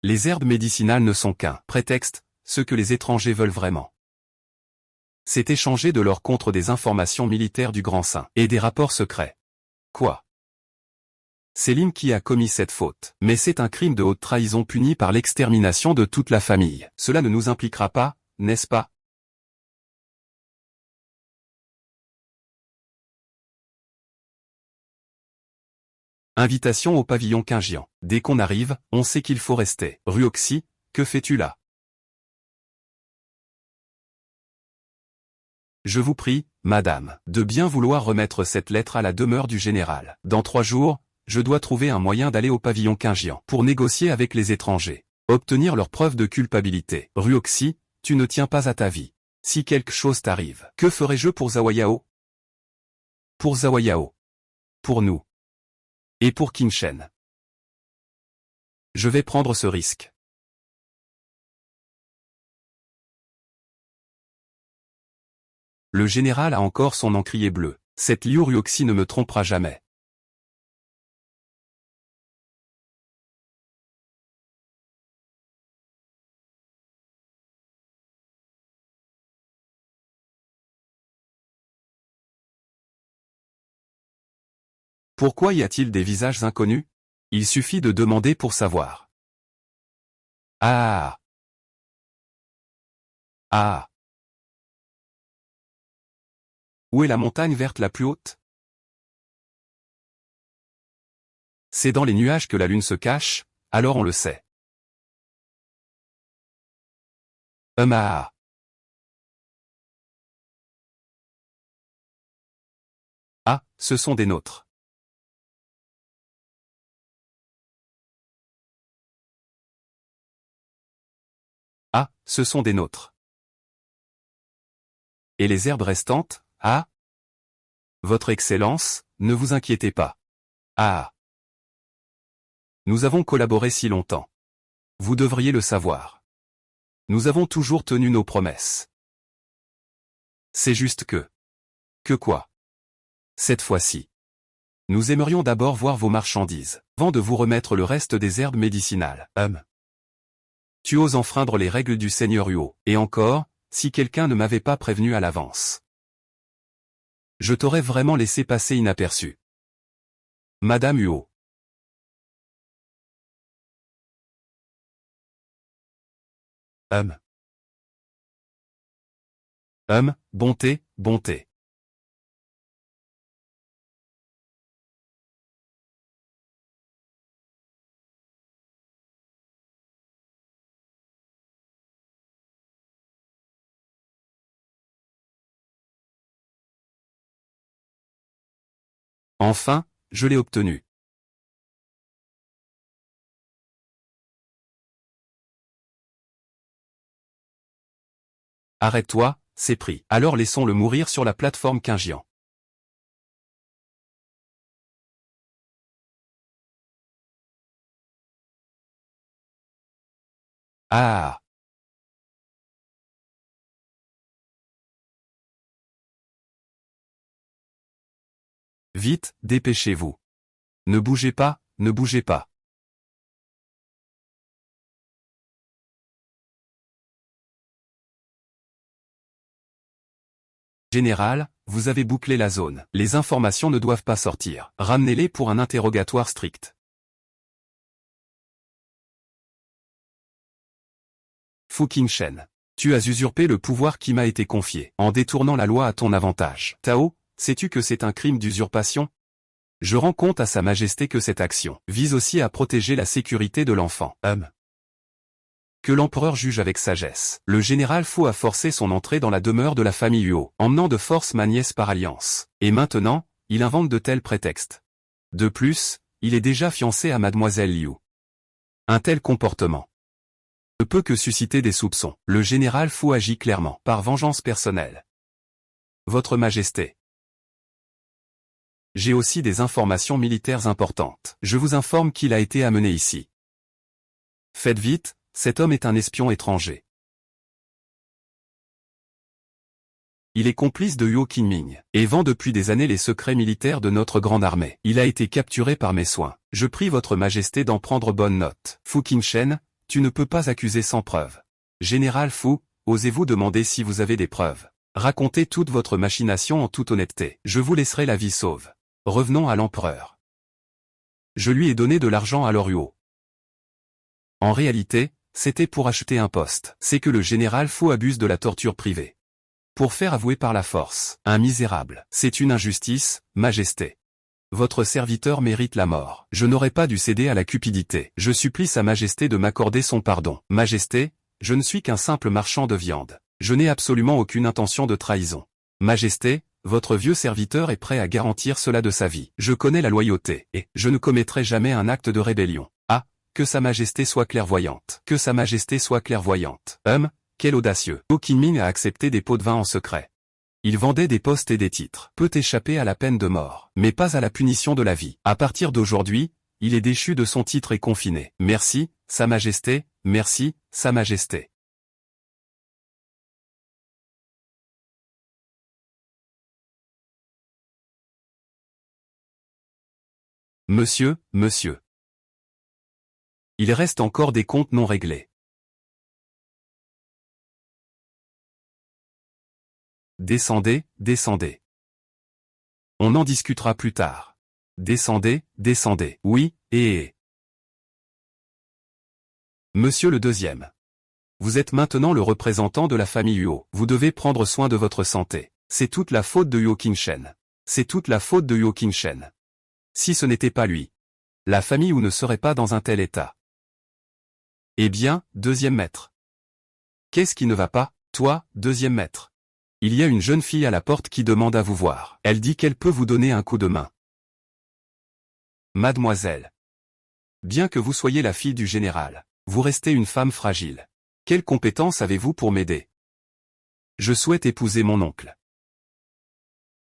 Les herbes médicinales ne sont qu'un prétexte, ce que les étrangers veulent vraiment. C'est échanger de l'or contre des informations militaires du Grand Saint et des rapports secrets. Quoi? C'est Lin qui a commis cette faute, mais c'est un crime de haute trahison puni par l'extermination de toute la famille. Cela ne nous impliquera pas, n'est-ce pas? Invitation au pavillon Qingjian. Dès qu'on arrive, on sait qu'il faut rester. Rue Oxy, que fais-tu là? Je vous prie, madame, de bien vouloir remettre cette lettre à la demeure du général. Dans 3 jours, je dois trouver un moyen d'aller au pavillon Qingjian pour négocier avec les étrangers, obtenir leur preuve de culpabilité. Rue Oxy, tu ne tiens pas à ta vie. si quelque chose t'arrive, que ferais-je pour Zawayao? Pour Zawayao. Pour nous. Et pour Qin Shen. Je vais prendre ce risque. Le général a encore son encrier bleu. Cette Liu Ruoxi ne me trompera jamais. Pourquoi y a-t-il des visages inconnus? Il suffit de demander pour savoir. Ah. Ah. Où est la montagne verte la plus haute? C'est dans les nuages que la lune se cache, alors on le sait. Ah. Ah, ce sont des nôtres. Ah, ce sont des nôtres. Et les herbes restantes, ah? Votre Excellence, ne vous inquiétez pas. Ah. Nous avons collaboré si longtemps. Vous devriez le savoir. Nous avons toujours tenu nos promesses. C'est juste que... Que quoi? Cette fois-ci. Nous aimerions d'abord voir vos marchandises, avant de vous remettre le reste des herbes médicinales. Tu oses enfreindre les règles du Seigneur Huo, et encore, si quelqu'un ne m'avait pas prévenu à l'avance. Je t'aurais vraiment laissé passer inaperçu. Madame Huo. Bonté, bonté. Enfin, je l'ai obtenu. Arrête-toi, c'est pris. Alors laissons-le mourir sur la plateforme Qingjian. Ah. Vite, dépêchez-vous. Ne bougez pas, ne bougez pas. Général, vous avez bouclé la zone. Les informations ne doivent pas sortir. Ramenez-les pour un interrogatoire strict. Fu Qingchen. Tu as usurpé le pouvoir qui m'a été confié, en détournant la loi à ton avantage. Tao, sais-tu que c'est un crime d'usurpation? Je rends compte à Sa Majesté que cette action vise aussi à protéger la sécurité de l'enfant. Que l'empereur juge avec sagesse. Le général Fu a forcé son entrée dans la demeure de la famille Huo, emmenant de force ma nièce par alliance. Et maintenant, il invente de tels prétextes. De plus, il est déjà fiancé à mademoiselle Liu. Un tel comportement ne peut que susciter des soupçons. Le général Fu agit clairement, par vengeance personnelle. Votre Majesté. J'ai aussi des informations militaires importantes. Je vous informe qu'il a été amené ici. Faites vite, cet homme est un espion étranger. Il est complice de Huo Qinming, et vend depuis des années les secrets militaires de notre grande armée. Il a été capturé par mes soins. Je prie votre Majesté d'en prendre bonne note. Fu Qingchen, tu ne peux pas accuser sans preuve. Général Fu, osez-vous demander si vous avez des preuves? Racontez toute votre machination en toute honnêteté. Je vous laisserai la vie sauve. Revenons à l'empereur. Je lui ai donné de l'argent à Huo. En réalité, c'était pour acheter un poste. C'est que le général Fu abuse de la torture privée. Pour faire avouer par la force, un misérable. C'est une injustice, Majesté. Votre serviteur mérite la mort. Je n'aurais pas dû céder à la cupidité. Je supplie Sa Majesté de m'accorder son pardon. Majesté, je ne suis qu'un simple marchand de viande. Je n'ai absolument aucune intention de trahison. Majesté, votre vieux serviteur est prêt à garantir cela de sa vie. Je connais la loyauté, et je ne commettrai jamais un acte de rébellion. Ah, que Sa Majesté soit clairvoyante. Que Sa Majesté soit clairvoyante. quel audacieux. Ho Kin-Ming a accepté des pots de vin en secret. Il vendait des postes et des titres. Peut échapper à la peine de mort, mais pas à la punition de la vie. À partir d'aujourd'hui, il est déchu de son titre et confiné. Merci, Sa Majesté, merci, Sa Majesté. Monsieur, monsieur. Il reste encore des comptes non réglés. Descendez, descendez. On en discutera plus tard. Descendez, descendez. Oui, et... Monsieur le deuxième. Vous êtes maintenant le représentant de la famille Huo. Vous devez prendre soin de votre santé. C'est toute la faute de Huo Qingshen. C'est toute la faute de Huo Qingshen. Si ce n'était pas lui, la famille Wu ne serait pas dans un tel état. Eh bien, deuxième maître. Qu'est-ce qui ne va pas, toi, deuxième maître? Il y a une jeune fille à la porte qui demande à vous voir. Elle dit qu'elle peut vous donner un coup de main. Mademoiselle. Bien que vous soyez la fille du général, vous restez une femme fragile. Quelles compétences avez-vous pour m'aider? Je souhaite épouser mon oncle.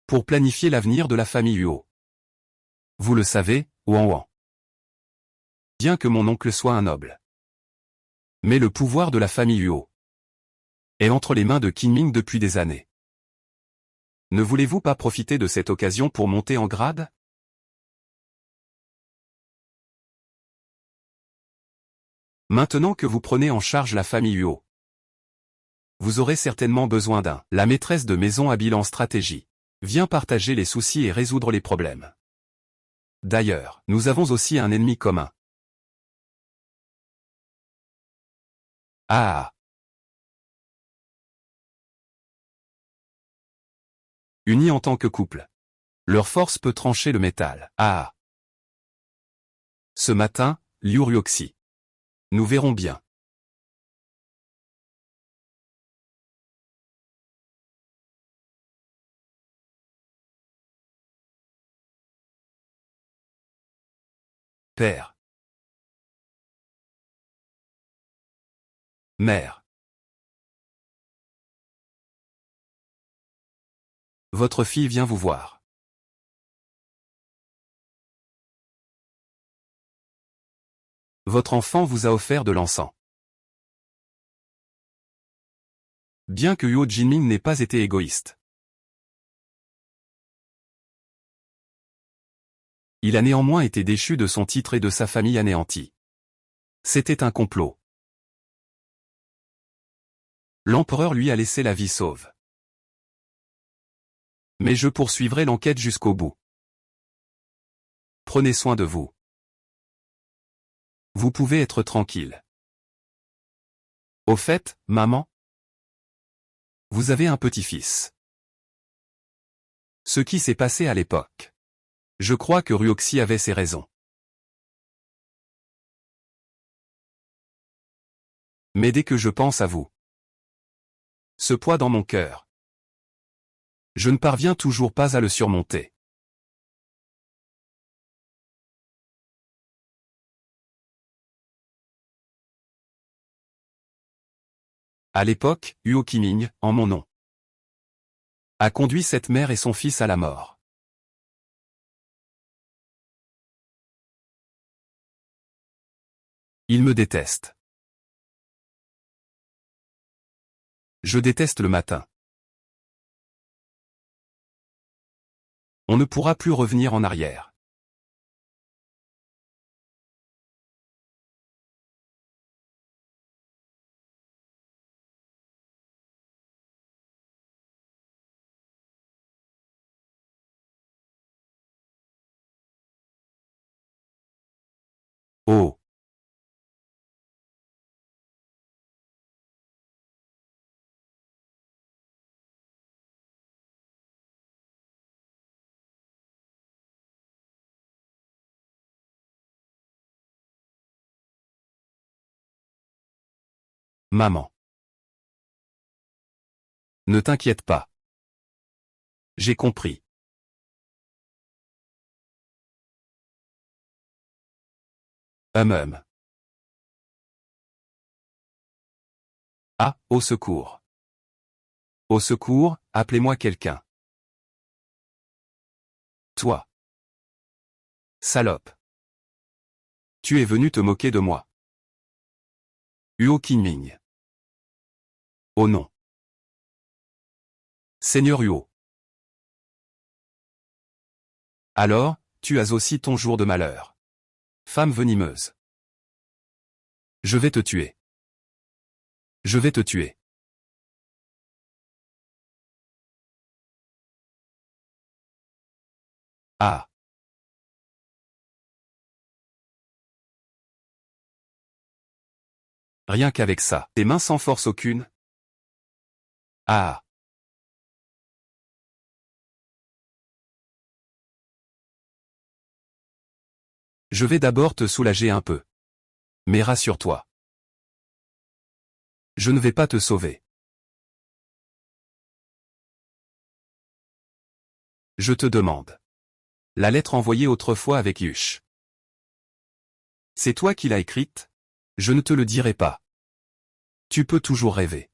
Pour planifier l'avenir de la famille Huo. Vous le savez, Wang Wang. Bien que mon oncle soit un noble. Mais le pouvoir de la famille Huo est entre les mains de Qin-Ming depuis des années. Ne voulez-vous pas profiter de cette occasion pour monter en grade? Maintenant que vous prenez en charge la famille Huo, vous aurez certainement besoin d'un. La maîtresse de maison habile en stratégie vient partager les soucis et résoudre les problèmes. D'ailleurs, nous avons aussi un ennemi commun. Ah. Unis en tant que couple. Leur force peut trancher le métal. Ah. Ce matin, Liu Ryoxi. Nous verrons bien. Père. Mère. Votre fille vient vous voir. Votre enfant vous a offert de l'encens. Bien que Huo Jinming n'ait pas été égoïste. Il a néanmoins été déchu de son titre et de sa famille anéantie. C'était un complot. L'empereur lui a laissé la vie sauve. Mais je poursuivrai l'enquête jusqu'au bout. Prenez soin de vous. Vous pouvez être tranquille. Au fait, maman, vous avez un petit-fils. Ce qui s'est passé à l'époque. Je crois que Ryoxi avait ses raisons. Mais dès que je pense à vous, ce poids dans mon cœur, je ne parviens toujours pas à le surmonter. À l'époque, Huo Qiming, en mon nom, a conduit cette mère et son fils à la mort. Il me déteste. Je déteste le matin. On ne pourra plus revenir en arrière. Oh. Maman. Ne t'inquiète pas. J'ai compris. Hum. Ah, au secours. Au secours, appelez-moi quelqu'un. Toi. Salope. Tu es venu te moquer de moi. Huo Qinming. Oh non. Seigneur Huo. Alors, tu as aussi ton jour de malheur. Femme venimeuse. Je vais te tuer. Je vais te tuer. Ah. Rien qu'avec ça. Tes mains sans force aucune. Ah. Je vais d'abord te soulager un peu. Mais rassure-toi. Je ne vais pas te sauver. Je te demande. La lettre envoyée autrefois avec Yush. C'est toi qui l'as écrite? Je ne te le dirai pas. Tu peux toujours rêver.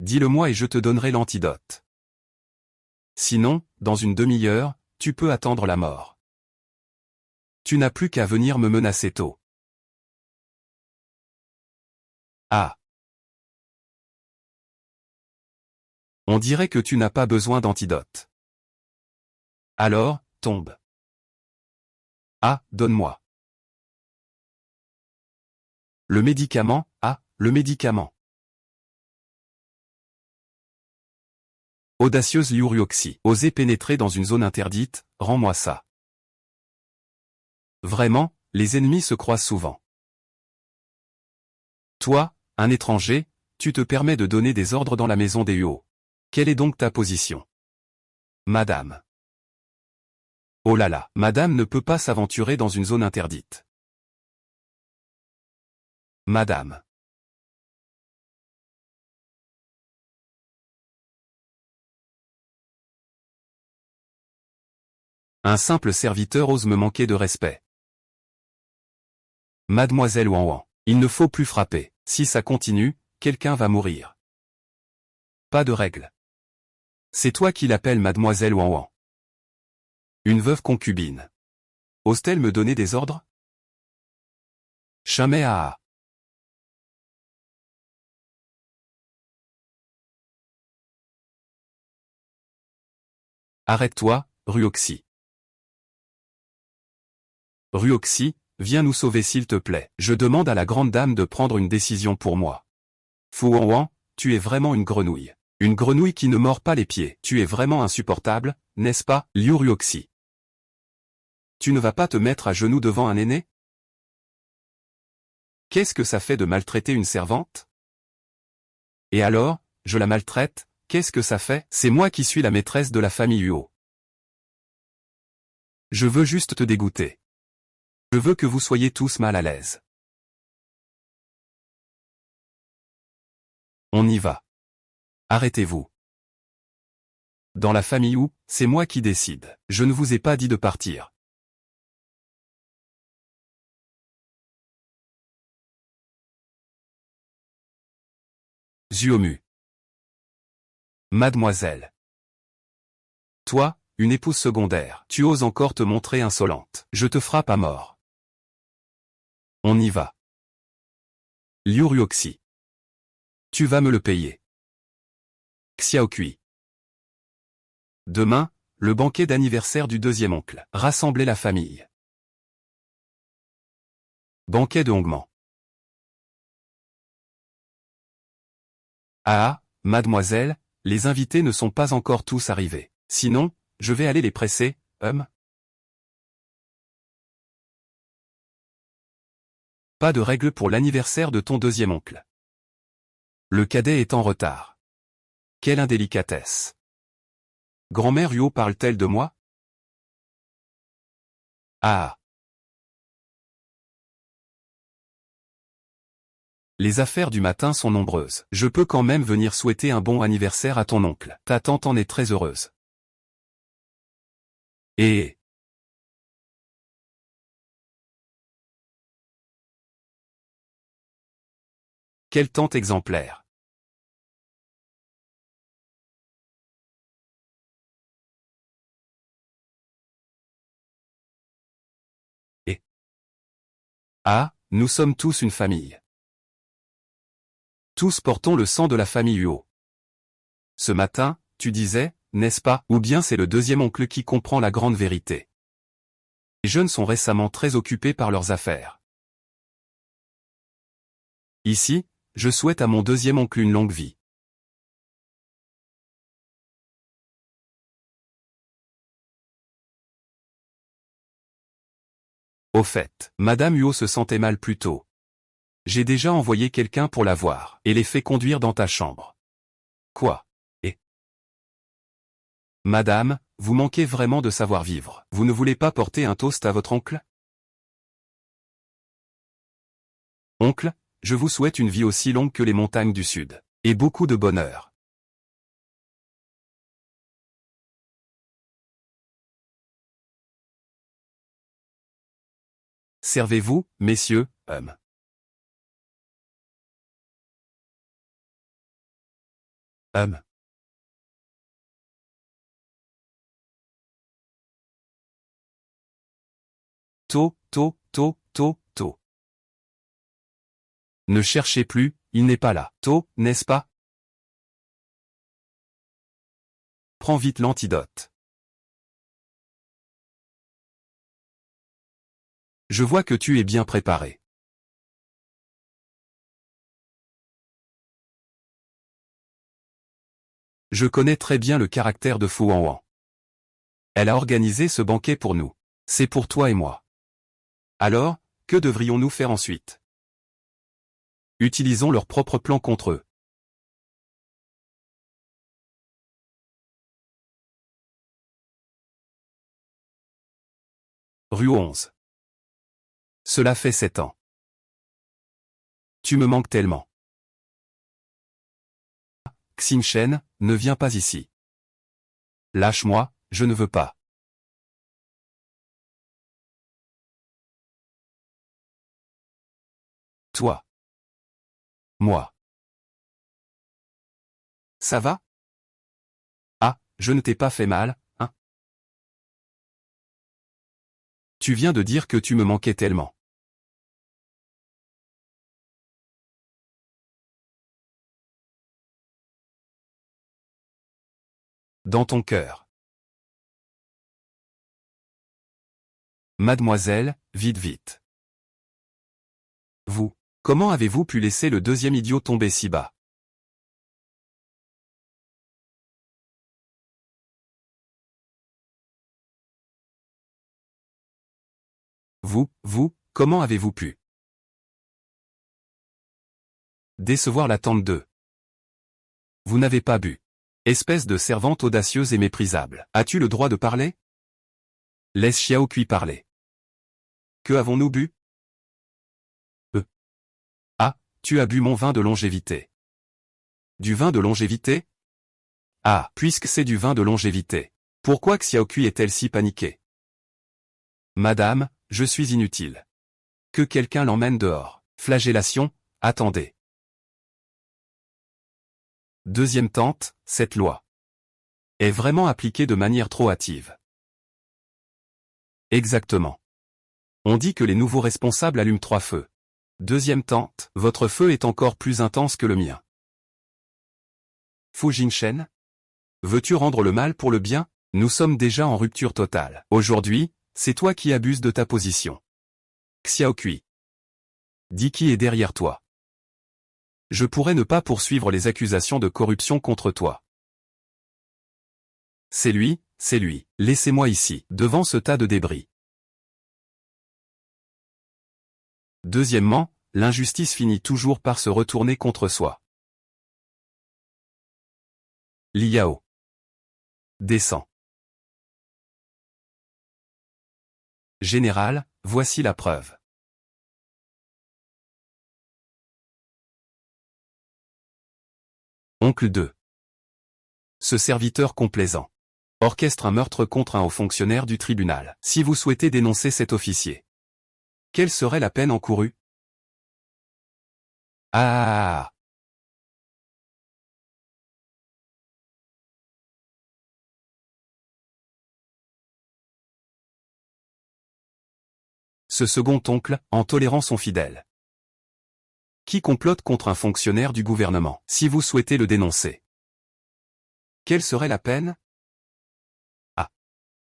Dis-le-moi et je te donnerai l'antidote. Sinon, dans une demi-heure, tu peux attendre la mort. Tu n'as plus qu'à venir me menacer tôt. Ah. On dirait que tu n'as pas besoin d'antidote. Alors, tombe. Ah, donne-moi. Le médicament, ah, le médicament. Audacieuse Liurioxy. Oser pénétrer dans une zone interdite, rends-moi ça. Vraiment, les ennemis se croisent souvent. Toi, un étranger, tu te permets de donner des ordres dans la maison des Huo. Quelle est donc ta position? Madame. Oh là là, madame ne peut pas s'aventurer dans une zone interdite. Madame. Un simple serviteur ose me manquer de respect. Mademoiselle Wanwan. Il ne faut plus frapper. Si ça continue, quelqu'un va mourir. Pas de règle. C'est toi qui l'appelles Mademoiselle Wanwan. Une veuve concubine. Ose-t-elle me donner des ordres? Jamais à. Arrête-toi, Ruoxy. Ruoxy, viens nous sauver s'il te plaît. Je demande à la grande dame de prendre une décision pour moi. Fu Wanwan, tu es vraiment une grenouille. Une grenouille qui ne mord pas les pieds. Tu es vraiment insupportable, n'est-ce pas, Liu Ruoxy? Tu ne vas pas te mettre à genoux devant un aîné? Qu'est-ce que ça fait de maltraiter une servante? Et alors, je la maltraite, qu'est-ce que ça fait? C'est moi qui suis la maîtresse de la famille Huo. Je veux juste te dégoûter. Je veux que vous soyez tous mal à l'aise. On y va. Arrêtez-vous. Dans la famille Hu, c'est moi qui décide. Je ne vous ai pas dit de partir. Zuomu. Mademoiselle. Toi, une épouse secondaire, tu oses encore te montrer insolente. Je te frappe à mort. On y va. Liu Ruoxy. Tu vas me le payer. Xiaokui. Demain, le banquet d'anniversaire du deuxième oncle. Rassemblez la famille. Banquet de Hongman. Ah, mademoiselle, les invités ne sont pas encore tous arrivés. Sinon, je vais aller les presser, Pas de règle pour l'anniversaire de ton deuxième oncle. Le cadet est en retard. Quelle indélicatesse. Grand-mère Huo parle-t-elle de moi? Ah. Les affaires du matin sont nombreuses. Je peux quand même venir souhaiter un bon anniversaire à ton oncle. Ta tante en est très heureuse. Et... Quelle tante exemplaire. Et ah, nous sommes tous une famille. Tous portons le sang de la famille Huot. Ce matin, tu disais, n'est-ce pas, ou bien c'est le deuxième oncle qui comprend la grande vérité. Les jeunes sont récemment très occupés par leurs affaires. Ici, je souhaite à mon deuxième oncle une longue vie. Au fait, Madame Huot se sentait mal plus tôt. J'ai déjà envoyé quelqu'un pour la voir, et les fait conduire dans ta chambre. Quoi? Et Madame, vous manquez vraiment de savoir-vivre. Vous ne voulez pas porter un toast à votre oncle? Oncle, je vous souhaite une vie aussi longue que les montagnes du Sud. Et beaucoup de bonheur. Servez-vous, messieurs, hum. Tôt, tôt, tôt, tôt, tôt. Ne cherchez plus, il n'est pas là. Tôt, n'est-ce pas? Prends vite l'antidote. Je vois que tu es bien préparé. Je connais très bien le caractère de Fu Wanwan. Elle a organisé ce banquet pour nous. C'est pour toi et moi. Alors, que devrions-nous faire ensuite? Utilisons leur propre plan contre eux. Rue 11. Cela fait 7 ans. Tu me manques tellement. Xinchen, ne viens pas ici. Lâche-moi, je ne veux pas. Toi. Moi. Ça va? Ah, je ne t'ai pas fait mal, hein? Tu viens de dire que tu me manquais tellement. Dans ton cœur. Mademoiselle, vite vite. Vous, comment avez-vous pu laisser le deuxième idiot tomber si bas? Vous, comment avez-vous pu décevoir la tante 2? Vous n'avez pas bu. Espèce de servante audacieuse et méprisable. As-tu le droit de parler? Laisse Xiao Kui parler. Que avons-nous bu? Ah, tu as bu mon vin de longévité. Du vin de longévité? Ah, puisque c'est du vin de longévité. Pourquoi Xiao Kui est-elle si paniquée? Madame, je suis inutile. Que quelqu'un l'emmène dehors. Flagellation, attendez. Deuxième tante, cette loi est vraiment appliquée de manière trop hâtive. Exactement. On dit que les nouveaux responsables allument 3 feux. Deuxième tante, votre feu est encore plus intense que le mien. Fu Jinshen? Veux-tu rendre le mal pour le bien? Nous sommes déjà en rupture totale. Aujourd'hui, c'est toi qui abuses de ta position. Xiao Kui. Dis qui est derrière toi. Je pourrais ne pas poursuivre les accusations de corruption contre toi. C'est lui, laissez-moi ici, devant ce tas de débris. Deuxièmement, l'injustice finit toujours par se retourner contre soi. Liao. Descends. Général, voici la preuve. Oncle 2. Ce serviteur complaisant orchestre un meurtre contre un haut fonctionnaire du tribunal. Si vous souhaitez dénoncer cet officier, quelle serait la peine encourue? Ah. Ce second oncle, en tolérant son fidèle. Qui complote contre un fonctionnaire du gouvernement, si vous souhaitez le dénoncer. Quelle serait la peine? Ah.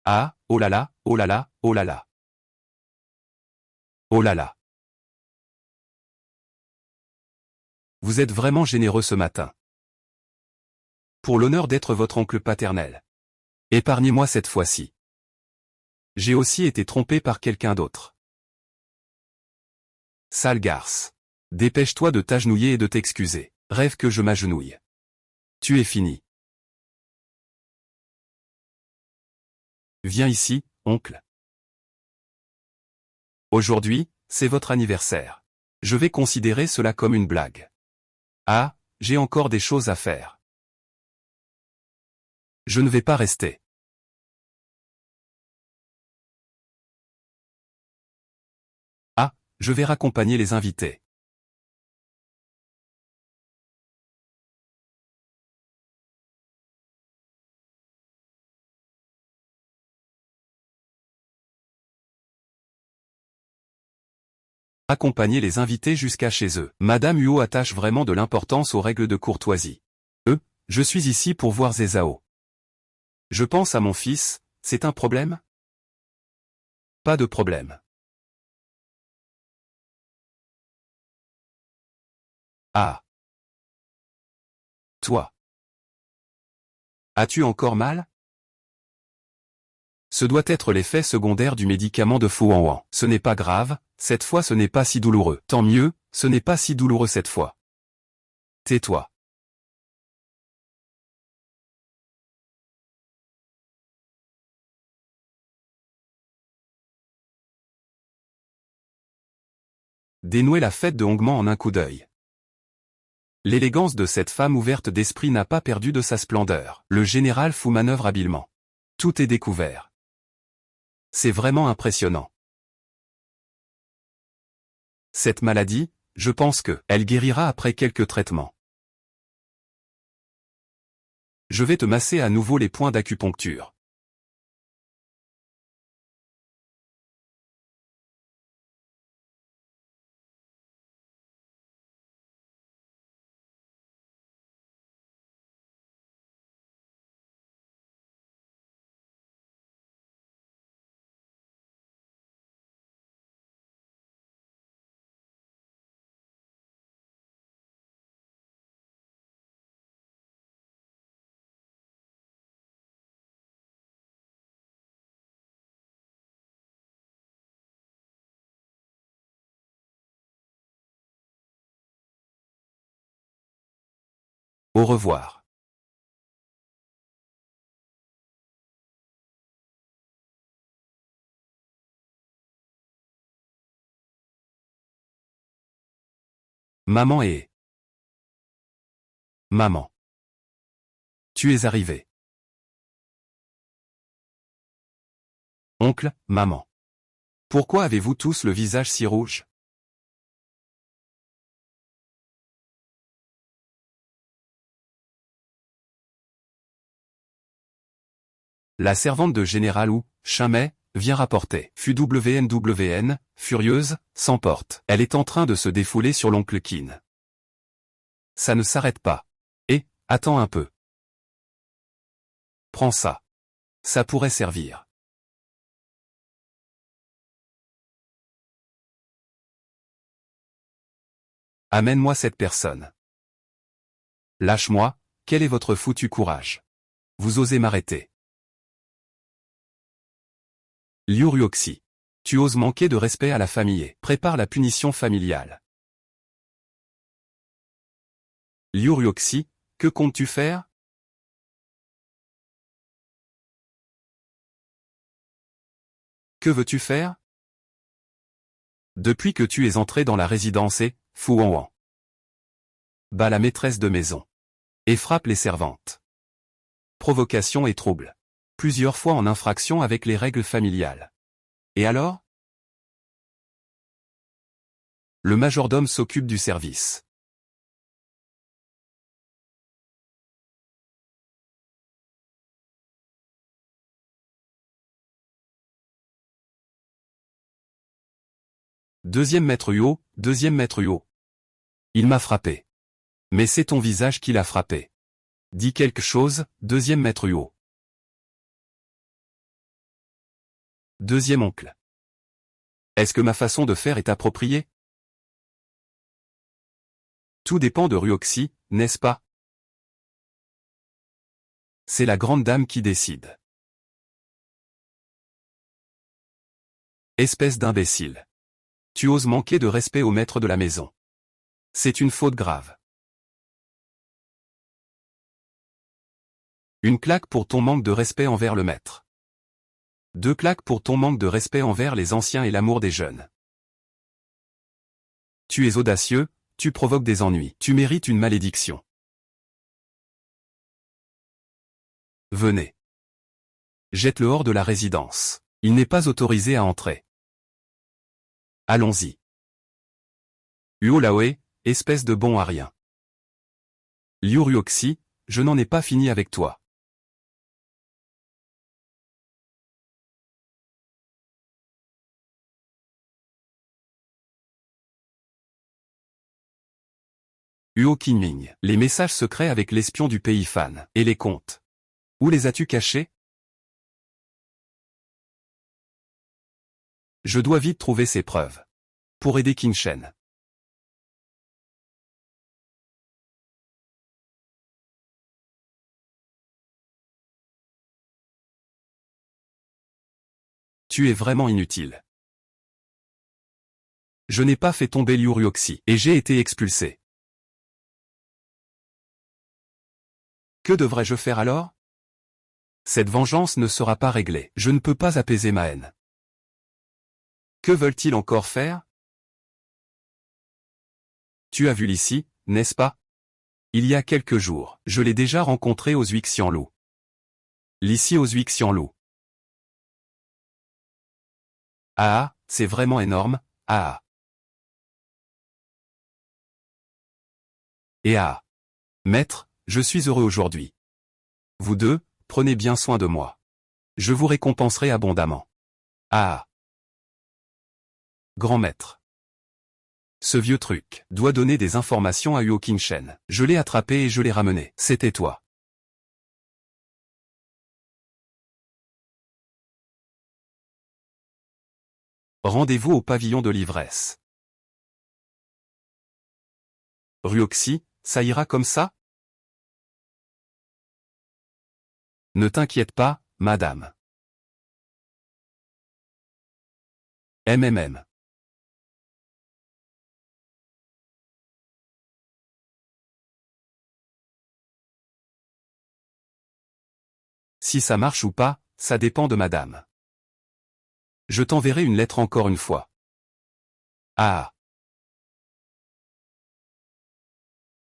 Ah, oh là là, oh là là, oh là là. Oh là là. Vous êtes vraiment généreux ce matin. Pour l'honneur d'être votre oncle paternel. Épargnez-moi cette fois-ci. J'ai aussi été trompé par quelqu'un d'autre. Sale garce. Dépêche-toi de t'agenouiller et de t'excuser. Rêve que je m'agenouille. Tu es fini. Viens ici, oncle. Aujourd'hui, c'est votre anniversaire. Je vais considérer cela comme une blague. Ah, j'ai encore des choses à faire. Je ne vais pas rester. Ah, je vais raccompagner les invités. Accompagner les invités jusqu'à chez eux. Madame Huo attache vraiment de l'importance aux règles de courtoisie. Je suis ici pour voir Zezao. Je pense à mon fils, c'est un problème? Pas de problème. Ah. Toi. As-tu encore mal? Ce doit être l'effet secondaire du médicament de Fu Wanwan. Ce n'est pas grave, cette fois ce n'est pas si douloureux. Tant mieux, ce n'est pas si douloureux cette fois. Tais-toi. Dénouer la fête de Hongman en un coup d'œil. L'élégance de cette femme ouverte d'esprit n'a pas perdu de sa splendeur. Le général Fu manœuvre habilement. Tout est découvert. C'est vraiment impressionnant. Cette maladie, je pense que elle guérira après quelques traitements. Je vais te masser à nouveau les points d'acupuncture. Au revoir. Maman et... Maman. Tu es arrivé. Oncle, maman. Pourquoi avez-vous tous le visage si rouge? La servante de Général Wu, Chinmei, vient rapporter. FUWNWN, furieuse, s'emporte. Elle est en train de se défouler sur l'oncle Qin. Ça ne s'arrête pas. Et, attends un peu. Prends ça. Ça pourrait servir. Amène-moi cette personne. Lâche-moi, quel est votre foutu courage? Vous osez m'arrêter. Liu Ruoxi. Tu oses manquer de respect à la famille. Prépare la punition familiale. Liu Ruoxi, que comptes-tu faire? Que veux-tu faire? Depuis que tu es entré dans la résidence et, Fu Wanwan. Bat la maîtresse de maison. Et frappe les servantes. Provocation et trouble. Plusieurs fois en infraction avec les règles familiales. Et alors? Le majordome s'occupe du service. Deuxième maître Uo, deuxième maître Uo. Il m'a frappé. Mais c'est ton visage qui l'a frappé. Dis quelque chose, deuxième maître Uo. Deuxième oncle. Est-ce que ma façon de faire est appropriée? Tout dépend de Ryoxi, n'est-ce pas? C'est la grande dame qui décide. Espèce d'imbécile. Tu oses manquer de respect au maître de la maison. C'est une faute grave. Une claque pour ton manque de respect envers le maître. 2 claques pour ton manque de respect envers les anciens et l'amour des jeunes. Tu es audacieux, tu provoques des ennuis, tu mérites une malédiction. Venez. Jette-le hors de la résidence. Il n'est pas autorisé à entrer. Allons-y. Uo Laoe, espèce de bon à rien. Liu Ryoxi, je n'en ai pas fini avec toi. Uo Qinming, les messages secrets avec l'espion du pays Fan, et les comptes. Où les as-tu cachés? Je dois vite trouver ces preuves. Pour aider Qin Shen. Tu es vraiment inutile. Je n'ai pas fait tomber Liu Ryoxi, et j'ai été expulsé. Que devrais-je faire alors? Cette vengeance ne sera pas réglée. Je ne peux pas apaiser ma haine. Que veulent-ils encore faire? Tu as vu Lissi, n'est-ce pas? Il y a quelques jours, je l'ai déjà rencontré aux Xuanlu. Lissi aux Xuanlu. Ah, c'est vraiment énorme, ah. Et ah. Maître, je suis heureux aujourd'hui. Vous deux, prenez bien soin de moi. Je vous récompenserai abondamment. Ah. Grand maître. Ce vieux truc doit donner des informations à Uo Qinchen. Je l'ai attrapé et je l'ai ramené. C'était toi. Rendez-vous au pavillon de l'ivresse. Ryoxi, ça ira comme ça? Ne t'inquiète pas, madame. MMM. Si ça marche ou pas, ça dépend de madame. Je t'enverrai une lettre encore une fois. Ah.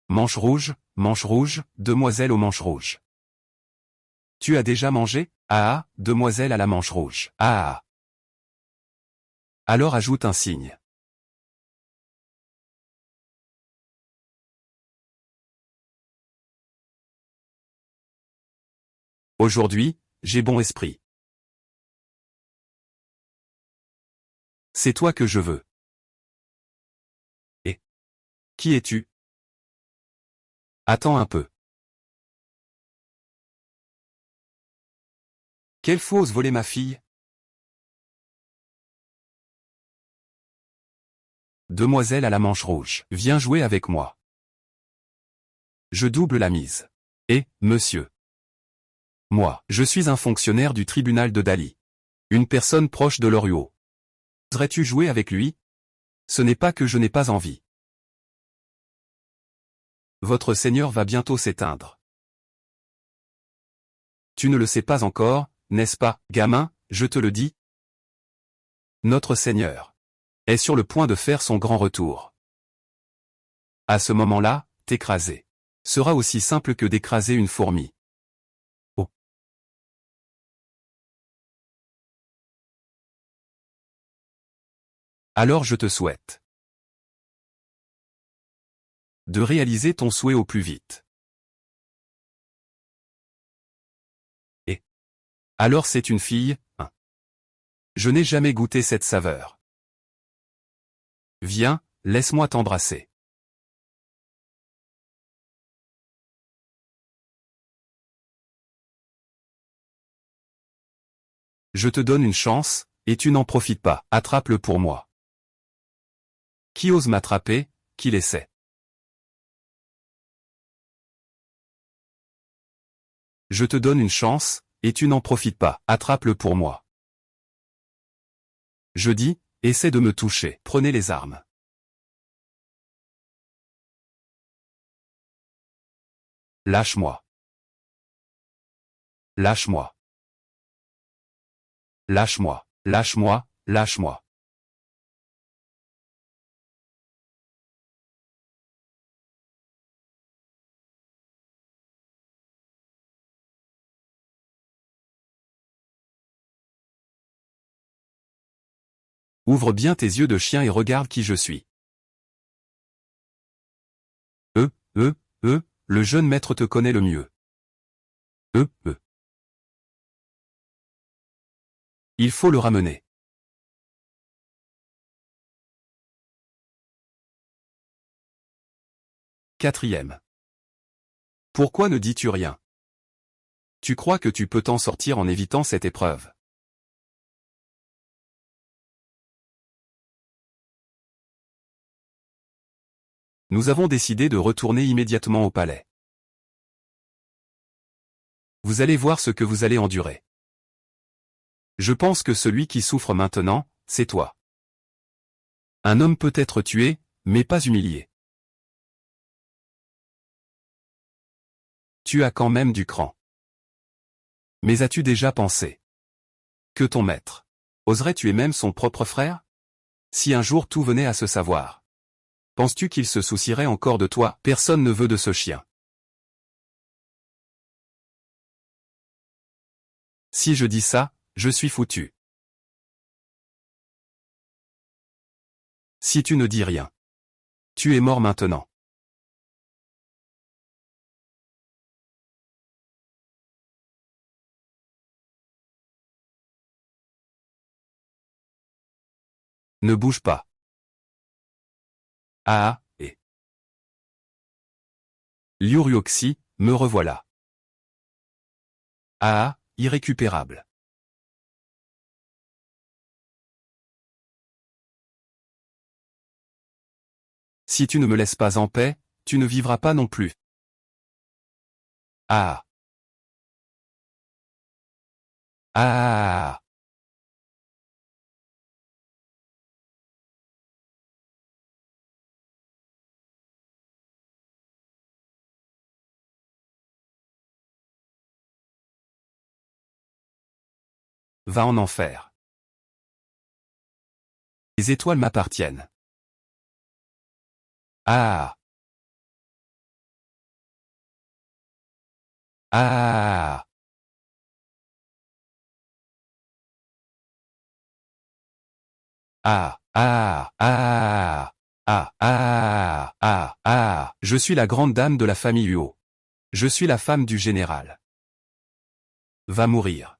Manche rouge, demoiselle aux manches rouges. Tu as déjà mangé? Ah, demoiselle à la manche rouge. Ah. Alors ajoute un signe. Aujourd'hui, j'ai bon esprit. C'est toi que je veux. Et qui es-tu? Attends un peu. Quelle fausse voler ma fille? Demoiselle à la manche rouge, viens jouer avec moi. Je double la mise. Et, monsieur. Moi, je suis un fonctionnaire du tribunal de Dali. Une personne proche de Loriot. Oserais-tu jouer avec lui? Ce n'est pas que je n'ai pas envie. Votre seigneur va bientôt s'éteindre. Tu ne le sais pas encore, n'est-ce pas, gamin, je te le dis? Notre seigneur est sur le point de faire son grand retour. À ce moment-là, t'écraser sera aussi simple que d'écraser une fourmi. Oh. Alors je te souhaite de réaliser ton souhait au plus vite. Et alors c'est une fille, hein. Je n'ai jamais goûté cette saveur. Viens, laisse-moi t'embrasser. Je te donne une chance, et tu n'en profites pas. Attrape-le pour moi. Qui ose m'attraper, qui l'essaie. Je te donne une chance, et tu n'en profites pas. Attrape-le pour moi. Je dis, essaie de me toucher. Prenez les armes. Lâche-moi. Lâche-moi. Lâche-moi. Lâche-moi, lâche-moi. Ouvre bien tes yeux de chien et regarde qui je suis. Euh, euh, le jeune maître te connaît le mieux. Euh. Il faut le ramener. Quatrième. Pourquoi ne dis-tu rien? Tu crois que tu peux t'en sortir en évitant cette épreuve? Nous avons décidé de retourner immédiatement au palais. Vous allez voir ce que vous allez endurer. Je pense que celui qui souffre maintenant, c'est toi. Un homme peut être tué, mais pas humilié. Tu as quand même du cran. Mais as-tu déjà pensé que ton maître oserait tuer même son propre frère? Si un jour tout venait à se savoir, penses-tu qu'il se soucierait encore de toi? Personne ne veut de ce chien. Si je dis ça, je suis foutu. Si tu ne dis rien, tu es mort maintenant. Ne bouge pas. Ah, et Liu Ruoxi, me revoilà. Ah, irrécupérable. Si tu ne me laisses pas en paix, tu ne vivras pas non plus. Ah. Ah. Va en enfer. Les étoiles m'appartiennent. Ah. Ah. Ah. Ah. Ah. Ah. Ah. Ah. Ah. Je suis la grande dame de la famille Huo. Je suis la femme du général. Va mourir.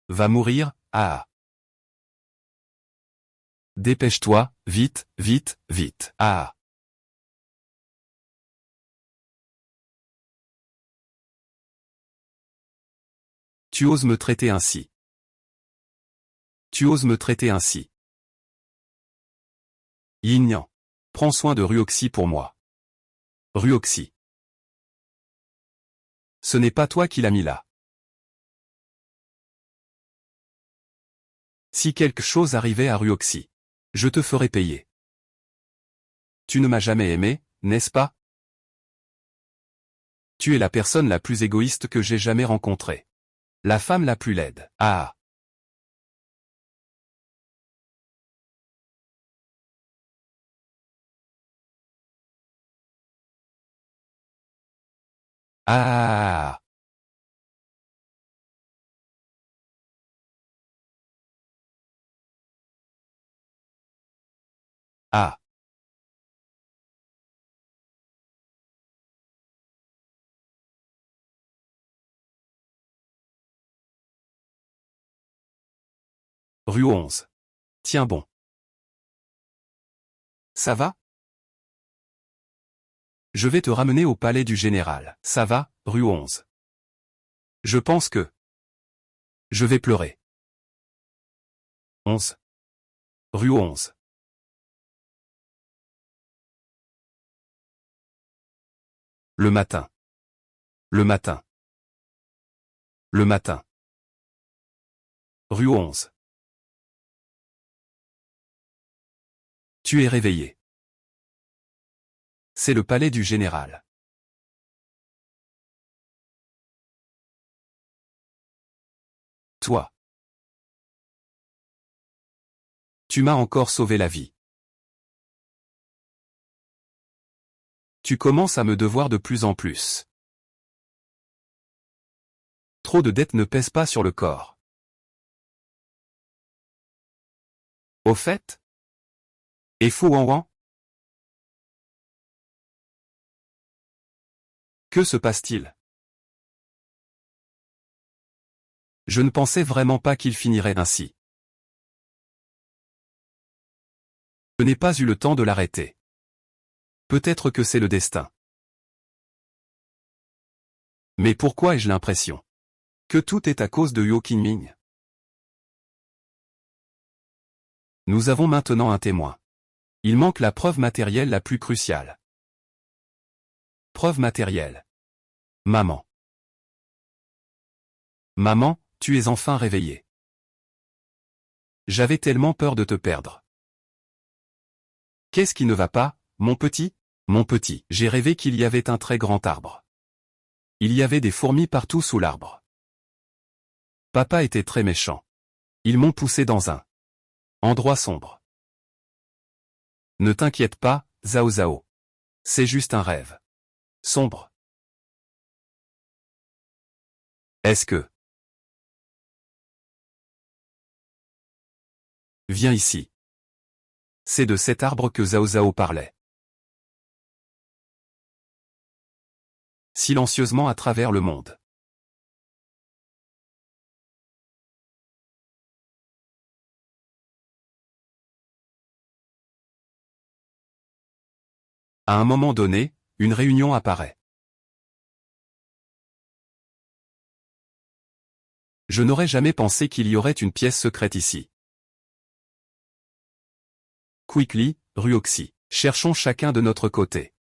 Va mourir, ah. Dépêche-toi, vite, vite, vite, ah. Tu oses me traiter ainsi. Tu oses me traiter ainsi. Yin-Yang. Prends soin de Ruoxi pour moi. Ruoxi. Ce n'est pas toi qui l'as mis là. Si quelque chose arrivait à Ruoxi, je te ferai payer. Tu ne m'as jamais aimé, n'est-ce pas? Tu es la personne la plus égoïste que j'ai jamais rencontrée. La femme la plus laide. Ah. Ah. Ah. rue 11. Tiens bon. Ça va? Je vais te ramener au palais du général. Ça va, rue 11. Je pense que je vais pleurer. 11. Rue 11. Le matin. Le matin. Le matin. Rue 11. Tu es réveillé. C'est le palais du général. Toi. Tu m'as encore sauvé la vie. Tu commences à me devoir de plus en plus. Trop de dettes ne pèsent pas sur le corps. Au fait? Et Fu Wanwan? Que se passe-t-il? Je ne pensais vraiment pas qu'il finirait ainsi. Je n'ai pas eu le temps de l'arrêter. Peut-être que c'est le destin. Mais pourquoi ai-je l'impression que tout est à cause de Yo Qingming? Nous avons maintenant un témoin. Il manque la preuve matérielle la plus cruciale. Preuve matérielle. Maman. Maman, tu es enfin réveillée. J'avais tellement peur de te perdre. Qu'est-ce qui ne va pas, mon petit? Mon petit, j'ai rêvé qu'il y avait un très grand arbre. Il y avait des fourmis partout sous l'arbre. Papa était très méchant. Ils m'ont poussé dans un endroit sombre. Ne t'inquiète pas, Zhao Zhao. C'est juste un rêve. Sombre. Est-ce que... Viens ici. C'est de cet arbre que Zhao Zhao parlait. Silencieusement à travers le monde. À un moment donné, une réunion apparaît. Je n'aurais jamais pensé qu'il y aurait une pièce secrète ici. Quickly, rue Oxy. Cherchons chacun de notre côté.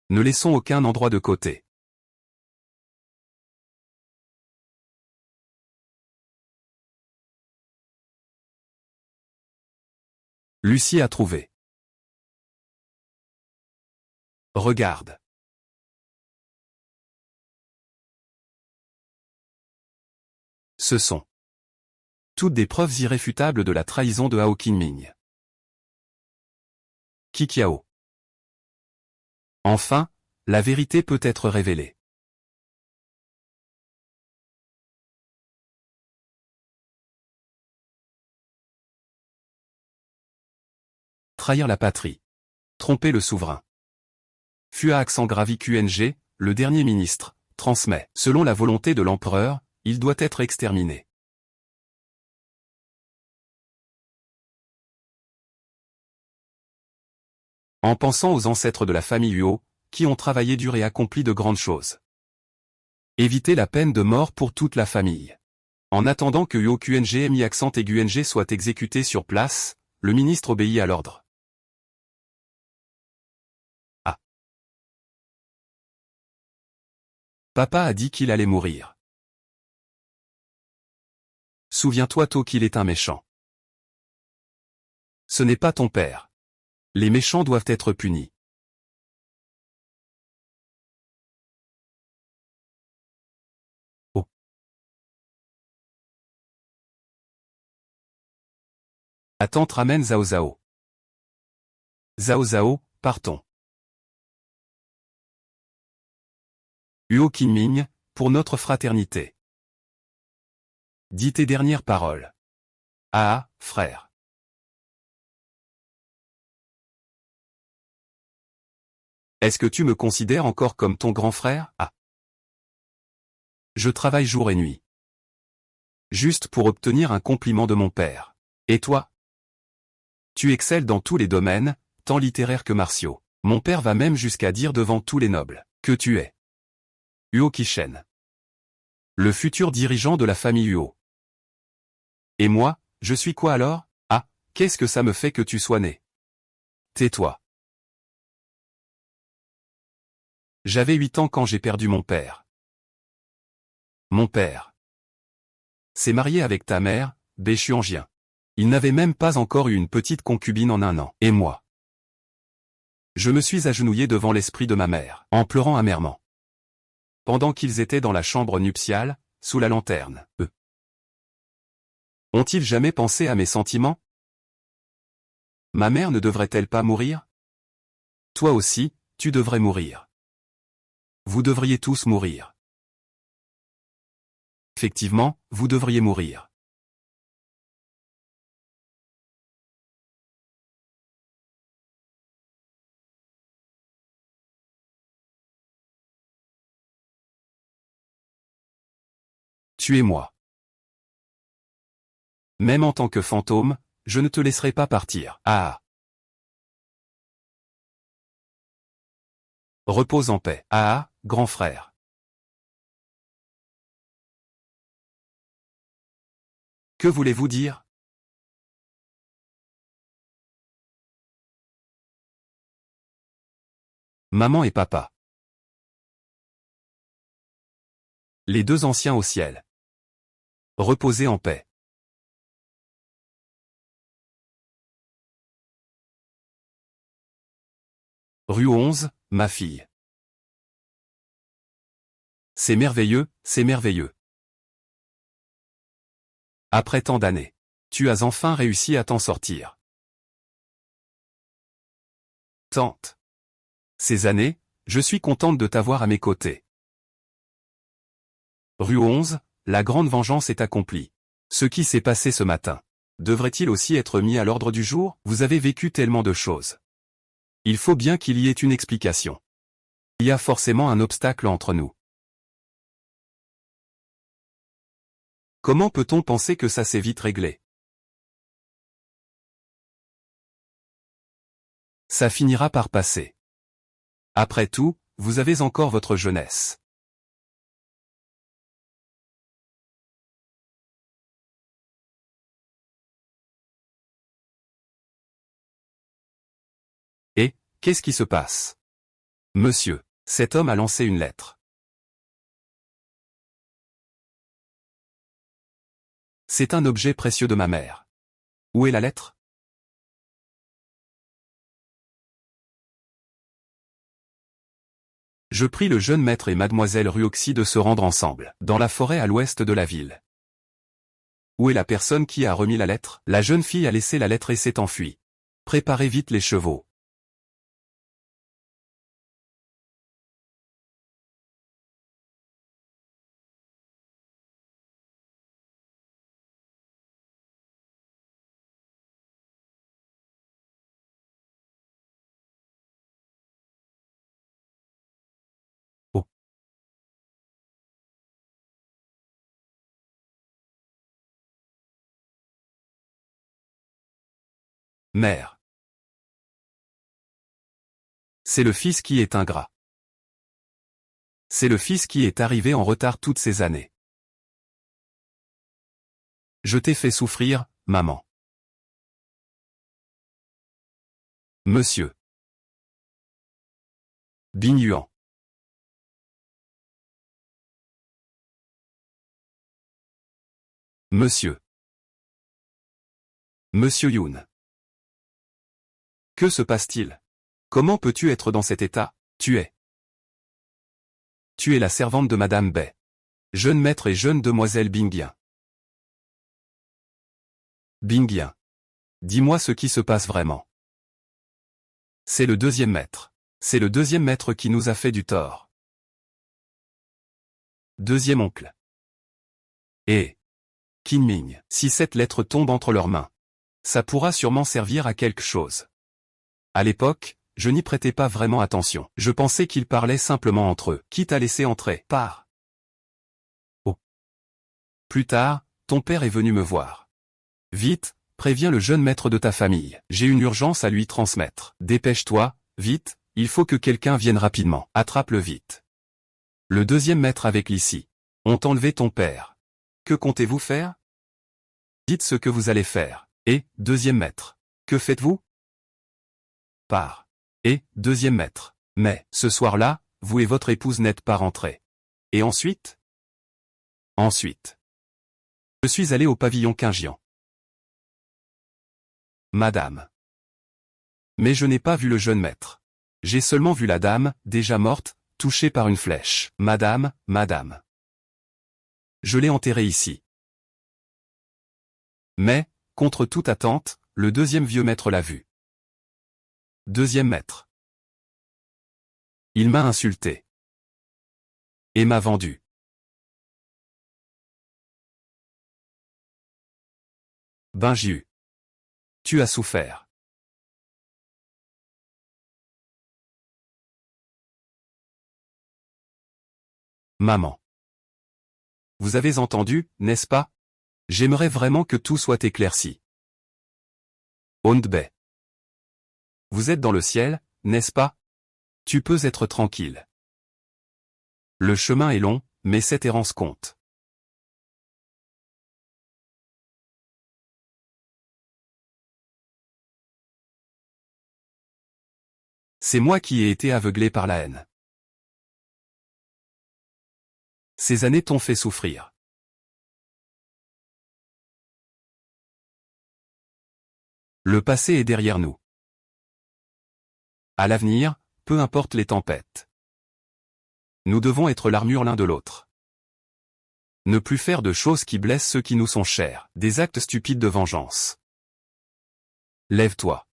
Ne laissons aucun endroit de côté. Lucie a trouvé. Regarde. Ce sont toutes des preuves irréfutables de la trahison de Hao Qingming. Qiqiao. Enfin, la vérité peut être révélée. Trahir la patrie. Tromper le souverain. Fua accent gravi QNG, le dernier ministre, transmet. Selon la volonté de l'empereur, il doit être exterminé. En pensant aux ancêtres de la famille Huo, qui ont travaillé dur et accompli de grandes choses. Éviter la peine de mort pour toute la famille. En attendant que Huo QNG mi accent aigu NG soit exécuté sur place, le ministre obéit à l'ordre. Ah. Papa a dit qu'il allait mourir. Souviens-toi tôt qu'il est un méchant. Ce n'est pas ton père. Les méchants doivent être punis. Oh. La tante ramène Zhao Zhao. Zhao Zhao, partons. Huo Qingming, pour notre fraternité. Dis tes dernières paroles. Ah, frère. Est-ce que tu me considères encore comme ton grand frère? Ah. Je travaille jour et nuit. Juste pour obtenir un compliment de mon père. Et toi? Tu excelles dans tous les domaines, tant littéraires que martiaux. Mon père va même jusqu'à dire devant tous les nobles que tu es Uo Kishen, le futur dirigeant de la famille Uo. Et moi, je suis quoi alors? Ah, qu'est-ce que ça me fait que tu sois né? Tais-toi. J'avais 8 ans quand j'ai perdu mon père. Mon père s'est marié avec ta mère, Béchuangien. Il n'avait même pas encore eu une petite concubine en 1 an. Et moi, je me suis agenouillé devant l'esprit de ma mère, en pleurant amèrement. Pendant qu'ils étaient dans la chambre nuptiale, sous la lanterne, eux ont-ils jamais pensé à mes sentiments? Ma mère ne devrait-elle pas mourir? Toi aussi, tu devrais mourir. Vous devriez tous mourir. Effectivement, vous devriez mourir. Tuez-moi. Même en tant que fantôme, je ne te laisserai pas partir. Ah! Repose en paix. Ah, grand frère. Que voulez-vous dire? Maman et papa. Les deux anciens au ciel. Reposez en paix. Rue 11, ma fille. C'est merveilleux, c'est merveilleux. Après tant d'années, tu as enfin réussi à t'en sortir. Tante. Ces années, je suis contente de t'avoir à mes côtés. Rue 11, la grande vengeance est accomplie. Ce qui s'est passé ce matin devrait-il aussi être mis à l'ordre du jour? Vous avez vécu tellement de choses. Il faut bien qu'il y ait une explication. Il y a forcément un obstacle entre nous. Comment peut-on penser que ça s'est vite réglé? Ça finira par passer. Après tout, vous avez encore votre jeunesse. Et, qu'est-ce qui se passe? Monsieur, cet homme a lancé une lettre. C'est un objet précieux de ma mère. Où est la lettre? Je prie le jeune maître et mademoiselle Ruoxy de se rendre ensemble, dans la forêt à l'ouest de la ville. Où est la personne qui a remis la lettre? La jeune fille a laissé la lettre et s'est enfuie. Préparez vite les chevaux. Oh. Mère. C'est le fils qui est ingrat. C'est le fils qui est arrivé en retard toutes ces années. Je t'ai fait souffrir, maman. Monsieur. Bing Yuan. Monsieur. Monsieur Yoon. Que se passe-t-il? Comment peux-tu être dans cet état? Tu es la servante de Madame Bai. Jeune maître et jeune demoiselle Bingyan. Bingyan. Dis-moi ce qui se passe vraiment. C'est le deuxième maître. C'est le deuxième maître qui nous a fait du tort. Deuxième oncle. Et Kinming, si cette lettre tombe entre leurs mains, ça pourra sûrement servir à quelque chose. À l'époque, je n'y prêtais pas vraiment attention. Je pensais qu'ils parlaient simplement entre eux, quitte à laisser entrer par Plus tard, ton père est venu me voir. Vite, préviens le jeune maître de ta famille. J'ai une urgence à lui transmettre. Dépêche-toi, vite, il faut que quelqu'un vienne rapidement. Attrape-le vite. Le deuxième maître avec l'ici. Ont enlevé ton père. Que comptez-vous faire? Dites ce que vous allez faire. Et, deuxième maître. Que faites-vous? Part. Et, deuxième maître. Mais, ce soir-là, vous et votre épouse n'êtes pas rentrés. Et ensuite? Ensuite. Je suis allé au pavillon Quingian. Madame. Mais je n'ai pas vu le jeune maître. J'ai seulement vu la dame, déjà morte, touchée par une flèche. Madame, madame. Je l'ai enterrée ici. Mais, contre toute attente, le deuxième vieux maître l'a vu. Deuxième maître. Il m'a insulté. Et m'a vendu. Ben j'y eu. Tu as souffert. Maman. Vous avez entendu, n'est-ce pas? J'aimerais vraiment que tout soit éclairci. Ondbe. Vous êtes dans le ciel, n'est-ce pas? Tu peux être tranquille. Le chemin est long, mais cette errance compte. C'est moi qui ai été aveuglé par la haine. Ces années t'ont fait souffrir. Le passé est derrière nous. À l'avenir, peu importe les tempêtes. Nous devons être l'armure l'un de l'autre. Ne plus faire de choses qui blessent ceux qui nous sont chers, des actes stupides de vengeance. Lève-toi.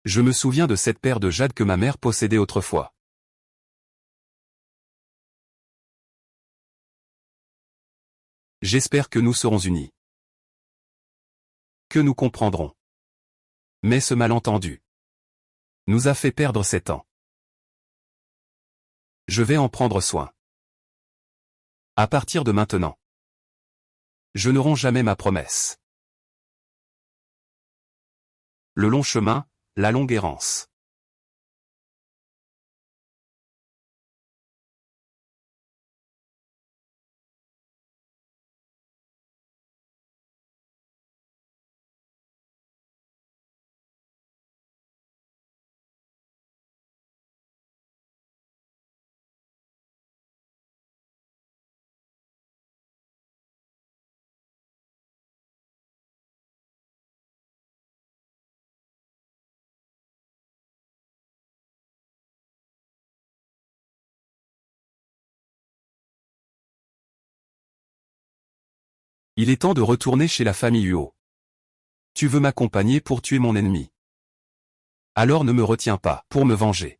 Je me souviens de cette paire de jade que ma mère possédait autrefois. J'espère que nous serons unis. Que nous comprendrons. Mais ce malentendu nous a fait perdre 7 ans. Je vais en prendre soin. À partir de maintenant. Je ne romps jamais ma promesse. Le long chemin, la longue errance. Il est temps de retourner chez la famille Huo. Tu veux m'accompagner pour tuer mon ennemi. Alors ne me retiens pas, pour me venger.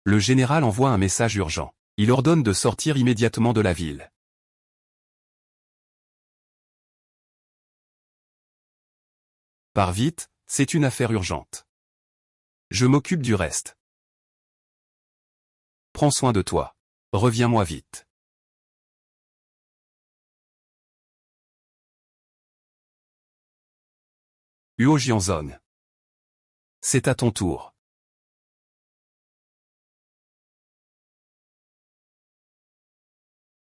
Le général envoie un message urgent. Il ordonne de sortir immédiatement de la ville. Pars vite, c'est une affaire urgente. Je m'occupe du reste. Prends soin de toi. Reviens-moi vite. Huo Jianzong. C'est à ton tour.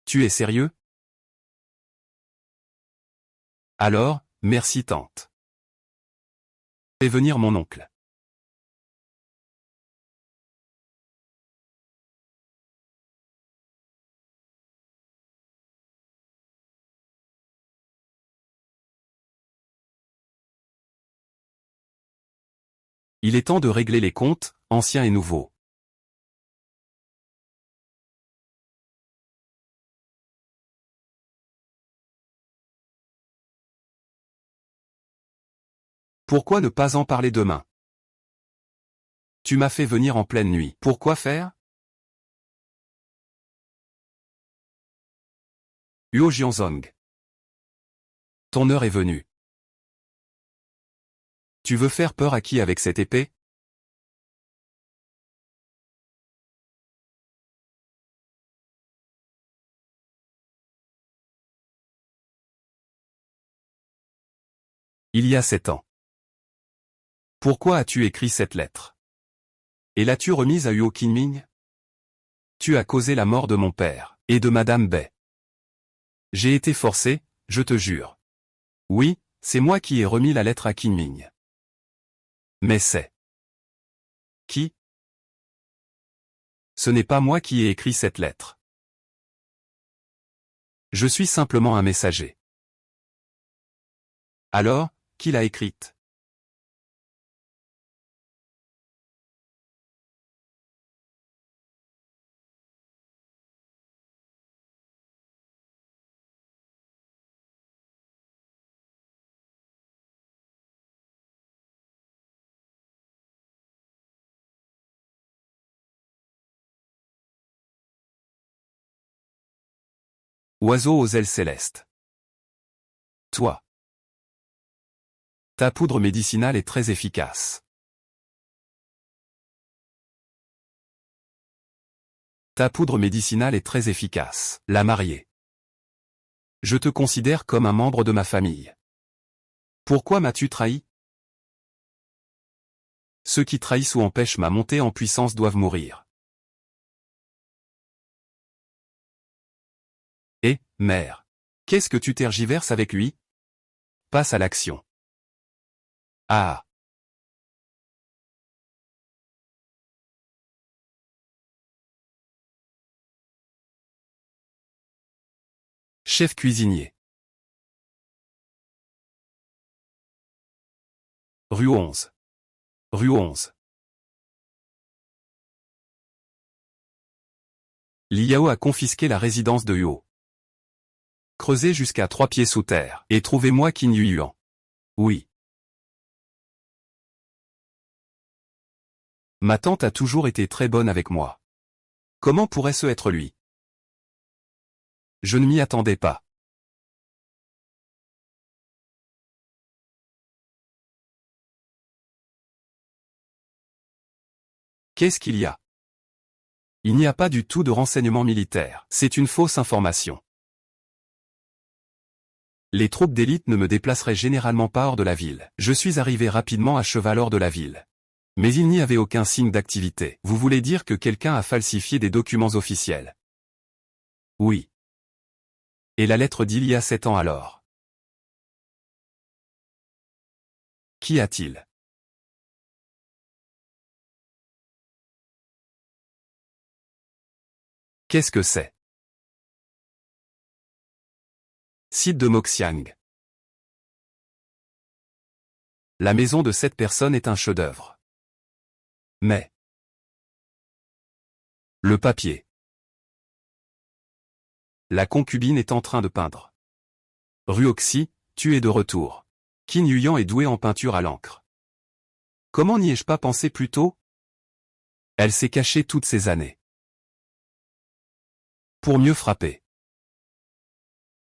Tu es sérieux? Alors, merci tante. Fais venir mon oncle. Il est temps de régler les comptes, anciens et nouveaux. Pourquoi ne pas en parler demain? Tu m'as fait venir en pleine nuit. Pourquoi faire? Huo Jianzong. Ton heure est venue. Tu veux faire peur à qui avec cette épée? Il y a 7 ans. Pourquoi as-tu écrit cette lettre? Et l'as-tu remise à Huo Qinming? Tu as causé la mort de mon père, et de Madame Bai. J'ai été forcé, je te jure. Oui, c'est moi qui ai remis la lettre à Qinming. Mais c'est... Qui? Ce n'est pas moi qui ai écrit cette lettre. Je suis simplement un messager. Alors, qui l'a écrite? Oiseau aux ailes célestes. Toi. Ta poudre médicinale est très efficace. Ta poudre médicinale est très efficace. La mariée. Je te considère comme un membre de ma famille. Pourquoi m'as-tu trahi? Ceux qui trahissent ou empêchent ma montée en puissance doivent mourir. Et, mère. Qu'est-ce que tu tergiverses avec lui? Passe à l'action. Ah. Chef cuisinier. Rue 11. Rue 11. Liao a confisqué la résidence de Huo. Creusez jusqu'à 3 pieds sous terre, et trouvez-moi Qin Yuan. Oui. Ma tante a toujours été très bonne avec moi. Comment pourrait-ce être lui? Je ne m'y attendais pas. Qu'est-ce qu'il y a? Il n'y a pas du tout de renseignements militaires. C'est une fausse information. Les troupes d'élite ne me déplaceraient généralement pas hors de la ville. Je suis arrivé rapidement à cheval hors de la ville. Mais il n'y avait aucun signe d'activité. Vous voulez dire que quelqu'un a falsifié des documents officiels? Oui. Et la lettre d'il y a 7 ans alors? Qu'y a-t-il? Qu'est-ce que c'est? Site de Moxiang. La maison de cette personne est un chef-d'œuvre. Mais... Le papier. La concubine est en train de peindre. Rue Oxy, tu es de retour. Qin Yuan est douée en peinture à l'encre. Comment n'y ai-je pas pensé plus tôt? Elle s'est cachée toutes ces années. Pour mieux frapper.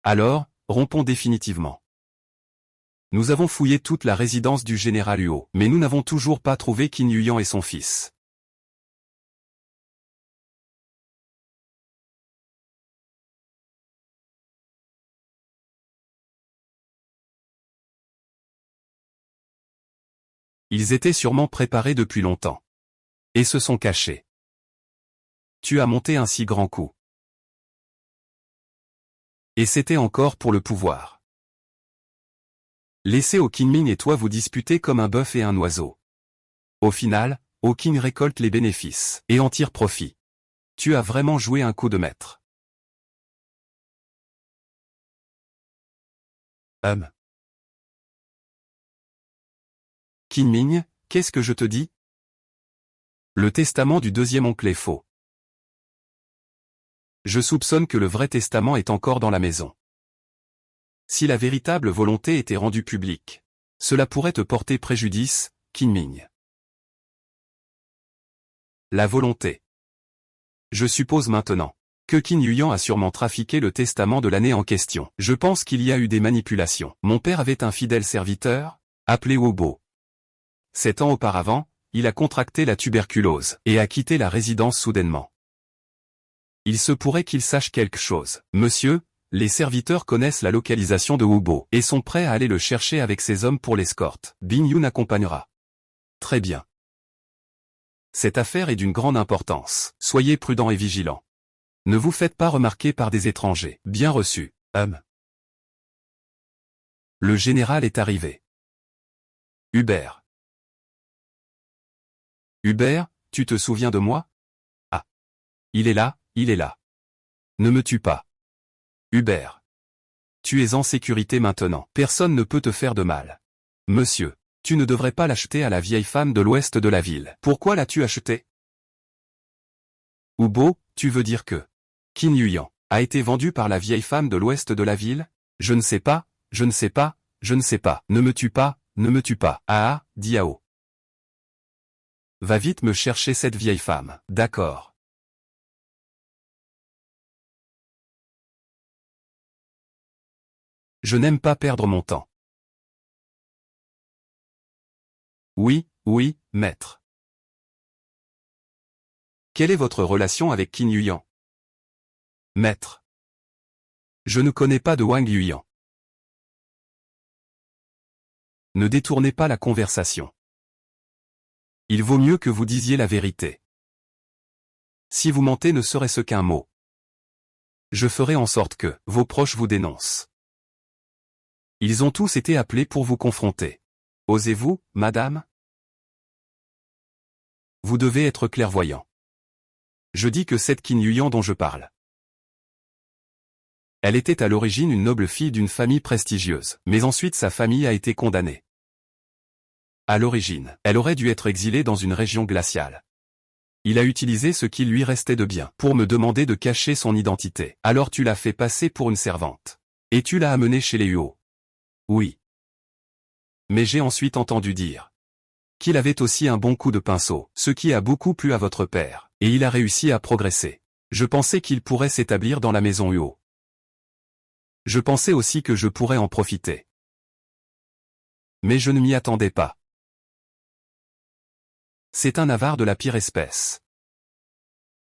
Alors, rompons définitivement. Nous avons fouillé toute la résidence du général Huo, mais nous n'avons toujours pas trouvé Qin Yuan et son fils. Ils étaient sûrement préparés depuis longtemps. Et se sont cachés. Tu as monté un si grand coup. Et c'était encore pour le pouvoir. Laissez Ho Qinming et toi vous disputer comme un bœuf et un oiseau. Au final, Ho Qing récolte les bénéfices et en tire profit. Tu as vraiment joué un coup de maître. Qinming, qu'est-ce que je te dis? Le testament du deuxième oncle est faux. Je soupçonne que le vrai testament est encore dans la maison. Si la véritable volonté était rendue publique, cela pourrait te porter préjudice, Qinming. La volonté. Je suppose maintenant que Qin Yuan a sûrement trafiqué le testament de l'année en question. Je pense qu'il y a eu des manipulations. Mon père avait un fidèle serviteur, appelé Wobo. 7 ans auparavant, il a contracté la tuberculose et a quitté la résidence soudainement. Il se pourrait qu'il sache quelque chose. Monsieur, Les serviteurs connaissent la localisation de Hubo et sont prêts à aller le chercher avec ses hommes pour l'escorte. Bin Yun accompagnera. Très bien. Cette affaire est d'une grande importance. Soyez prudents et vigilants. Ne vous faites pas remarquer par des étrangers. Bien reçu. Le général est arrivé. Hubert. Hubert, tu te souviens de moi? Ah. Il est là, il est là. Ne me tue pas. Hubert. Tu es en sécurité maintenant. Personne ne peut te faire de mal. Monsieur, tu ne devrais pas l'acheter à la vieille femme de l'ouest de la ville. Pourquoi l'as-tu acheté? Hubo, tu veux dire que Qin Yuyan a été vendu par la vieille femme de l'ouest de la ville? Je ne sais pas, je ne sais pas, je ne sais pas. Ne me tue pas, ne me tue pas. Ah, Diao. Va vite me chercher cette vieille femme. D'accord. Je n'aime pas perdre mon temps. Oui, oui, maître. Quelle est votre relation avec Qin Yuyan? Maître. Je ne connais pas de Wang Yuyan. Ne détournez pas la conversation. Il vaut mieux que vous disiez la vérité. Si vous mentez ne serait-ce qu'un mot. Je ferai en sorte que vos proches vous dénoncent. Ils ont tous été appelés pour vous confronter. Osez-vous, madame? Vous devez être clairvoyant. Je dis que cette Qin Yuyan dont je parle. Elle était à l'origine une noble fille d'une famille prestigieuse, mais ensuite sa famille a été condamnée. À l'origine, elle aurait dû être exilée dans une région glaciale. Il a utilisé ce qui lui restait de bien pour me demander de cacher son identité. Alors tu l'as fait passer pour une servante. Et tu l'as amenée chez les Huo. Oui. Mais j'ai ensuite entendu dire qu'il avait aussi un bon coup de pinceau, ce qui a beaucoup plu à votre père, et il a réussi à progresser. Je pensais qu'il pourrait s'établir dans la maison Huo. Je pensais aussi que je pourrais en profiter. Mais je ne m'y attendais pas. C'est un avare de la pire espèce.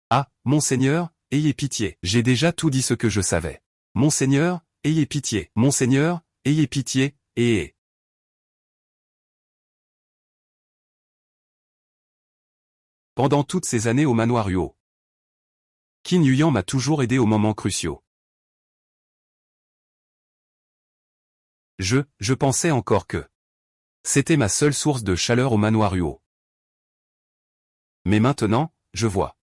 Ah, monseigneur, ayez pitié, j'ai déjà tout dit ce que je savais. Monseigneur, ayez pitié, monseigneur, ayez pitié, et... Pendant toutes ces années au manoir Huo, Qin Yuyan m'a toujours aidé aux moments cruciaux. Je pensais encore que c'était ma seule source de chaleur au manoir Huo. Mais maintenant, je vois.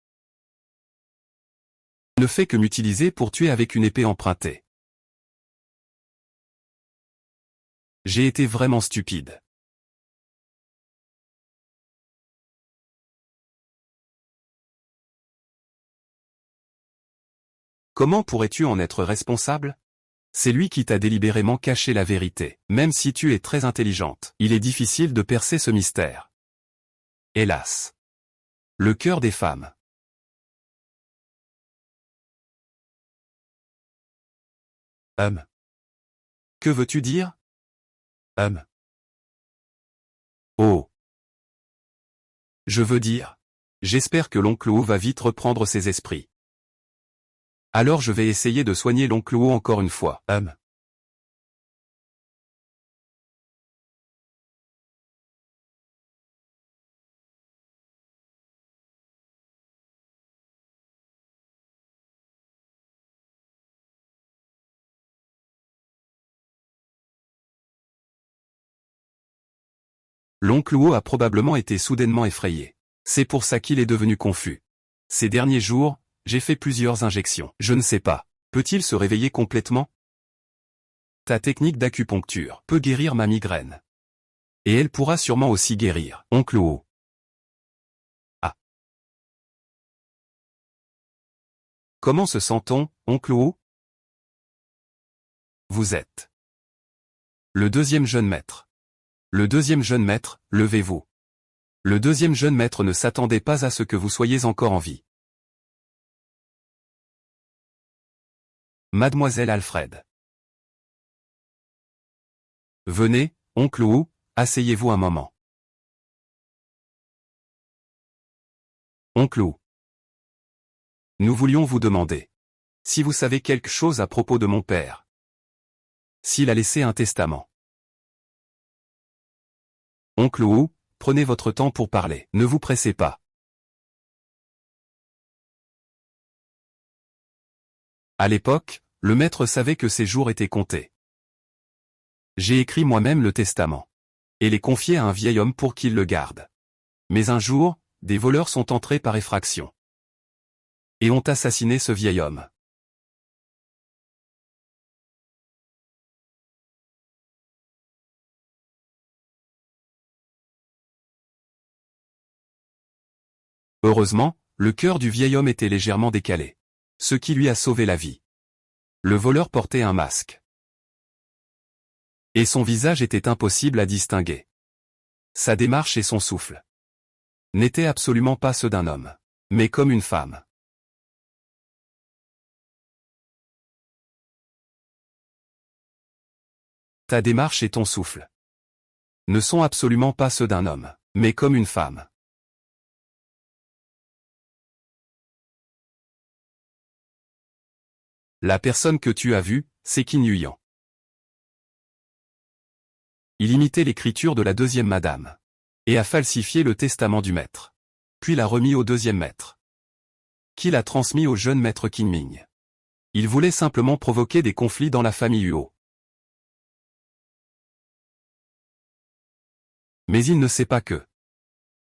Il ne fait que m'utiliser pour tuer avec une épée empruntée. J'ai été vraiment stupide. Comment pourrais-tu en être responsable? C'est lui qui t'a délibérément caché la vérité. Même si tu es très intelligente, il est difficile de percer ce mystère. Hélas. Le cœur des femmes. Que veux-tu dire? Oh. Je veux dire. J'espère que l'oncle Wu va vite reprendre ses esprits. Alors je vais essayer de soigner l'oncle Wu encore une fois. L'oncle Wu a probablement été soudainement effrayé. C'est pour ça qu'il est devenu confus. Ces derniers jours, j'ai fait plusieurs injections. Je ne sais pas. Peut-il se réveiller complètement? Ta technique d'acupuncture peut guérir ma migraine. Et elle pourra sûrement aussi guérir, oncle Wu. Ah. Comment se sent-on, oncle Wu? Vous êtes le deuxième jeune maître. Le deuxième jeune maître, levez-vous. Le deuxième jeune maître ne s'attendait pas à ce que vous soyez encore en vie. Mademoiselle Alfred. Venez, oncle Wu, asseyez-vous un moment. Oncle Wu. Nous voulions vous demander Si vous savez quelque chose à propos de mon père. S'il a laissé un testament. Oncle Wu, prenez votre temps pour parler. Ne vous pressez pas. À l'époque, le maître savait que ses jours étaient comptés. J'ai écrit moi-même le testament. Et l'ai confié à un vieil homme pour qu'il le garde. Mais un jour, des voleurs sont entrés par effraction. Et ont assassiné ce vieil homme. Heureusement, le cœur du vieil homme était légèrement décalé. Ce qui lui a sauvé la vie. Le voleur portait un masque. Et son visage était impossible à distinguer. Sa démarche et son souffle n'étaient absolument pas ceux d'un homme, mais comme une femme. Ta démarche et ton souffle ne sont absolument pas ceux d'un homme, mais comme une femme. La personne que tu as vue, c'est Qin Yuyan. Il imitait l'écriture de la deuxième madame. Et a falsifié le testament du maître. Puis l'a remis au deuxième maître. Qui l'a transmis au jeune maître Qinming. Il voulait simplement provoquer des conflits dans la famille Huo. Mais il ne sait pas que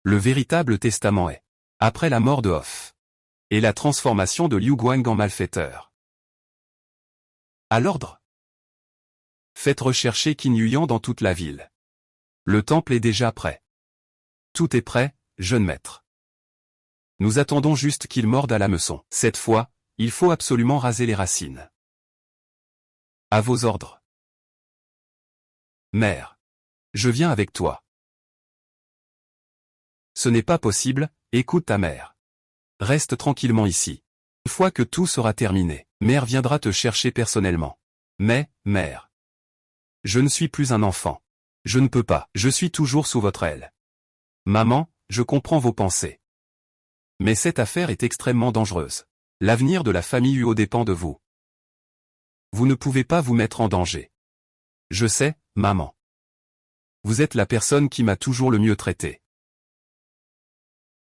le véritable testament est, après la mort de Hoff, et la transformation de Liu Guang en malfaiteur. À l'ordre. Faites rechercher Qin Yuyan dans toute la ville. Le temple est déjà prêt. Tout est prêt, jeune maître. Nous attendons juste qu'il morde à l'hameçon. Cette fois, il faut absolument raser les racines. À vos ordres. Mère. Je viens avec toi. Ce n'est pas possible, écoute ta mère. Reste tranquillement ici. Une fois que tout sera terminé, mère viendra te chercher personnellement. Mais, mère. Je ne suis plus un enfant. Je ne peux pas, je suis toujours sous votre aile. Maman, je comprends vos pensées. Mais cette affaire est extrêmement dangereuse. L'avenir de la famille Huo dépend de vous. Vous ne pouvez pas vous mettre en danger. Je sais, maman. Vous êtes la personne qui m'a toujours le mieux traité.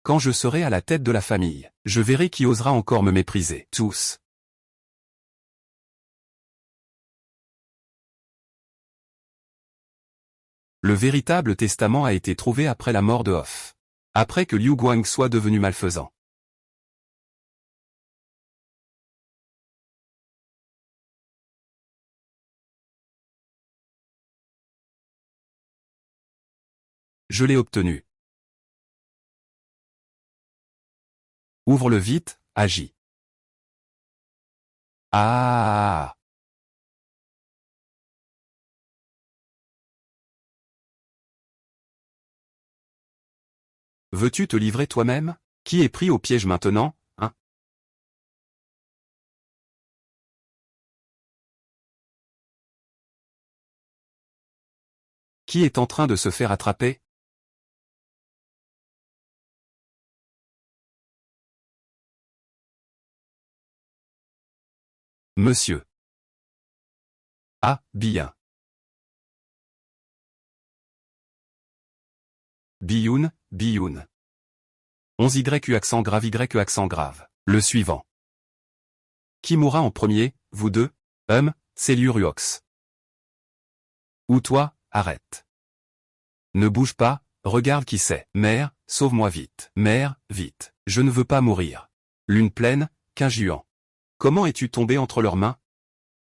Quand je serai à la tête de la famille, je verrai qui osera encore me mépriser. Tous. Le véritable testament a été trouvé après la mort de Hoff. Après que Liu Guang soit devenu malfaisant. Je l'ai obtenu. Ouvre-le vite, agis. Ah. Veux-tu te livrer toi-même? Qui est pris au piège maintenant, hein? Qui est en train de se faire attraper? Monsieur. Ah, bien. Biyun, Biyun. 11 accent grave. Le suivant. Qui mourra en premier, vous deux? C'est Liu Ruox. Ou toi, arrête. Ne bouge pas, regarde qui c'est. Mère, sauve-moi vite. Mère, vite. Je ne veux pas mourir. Lune pleine, Qin. Comment es-tu tombé entre leurs mains?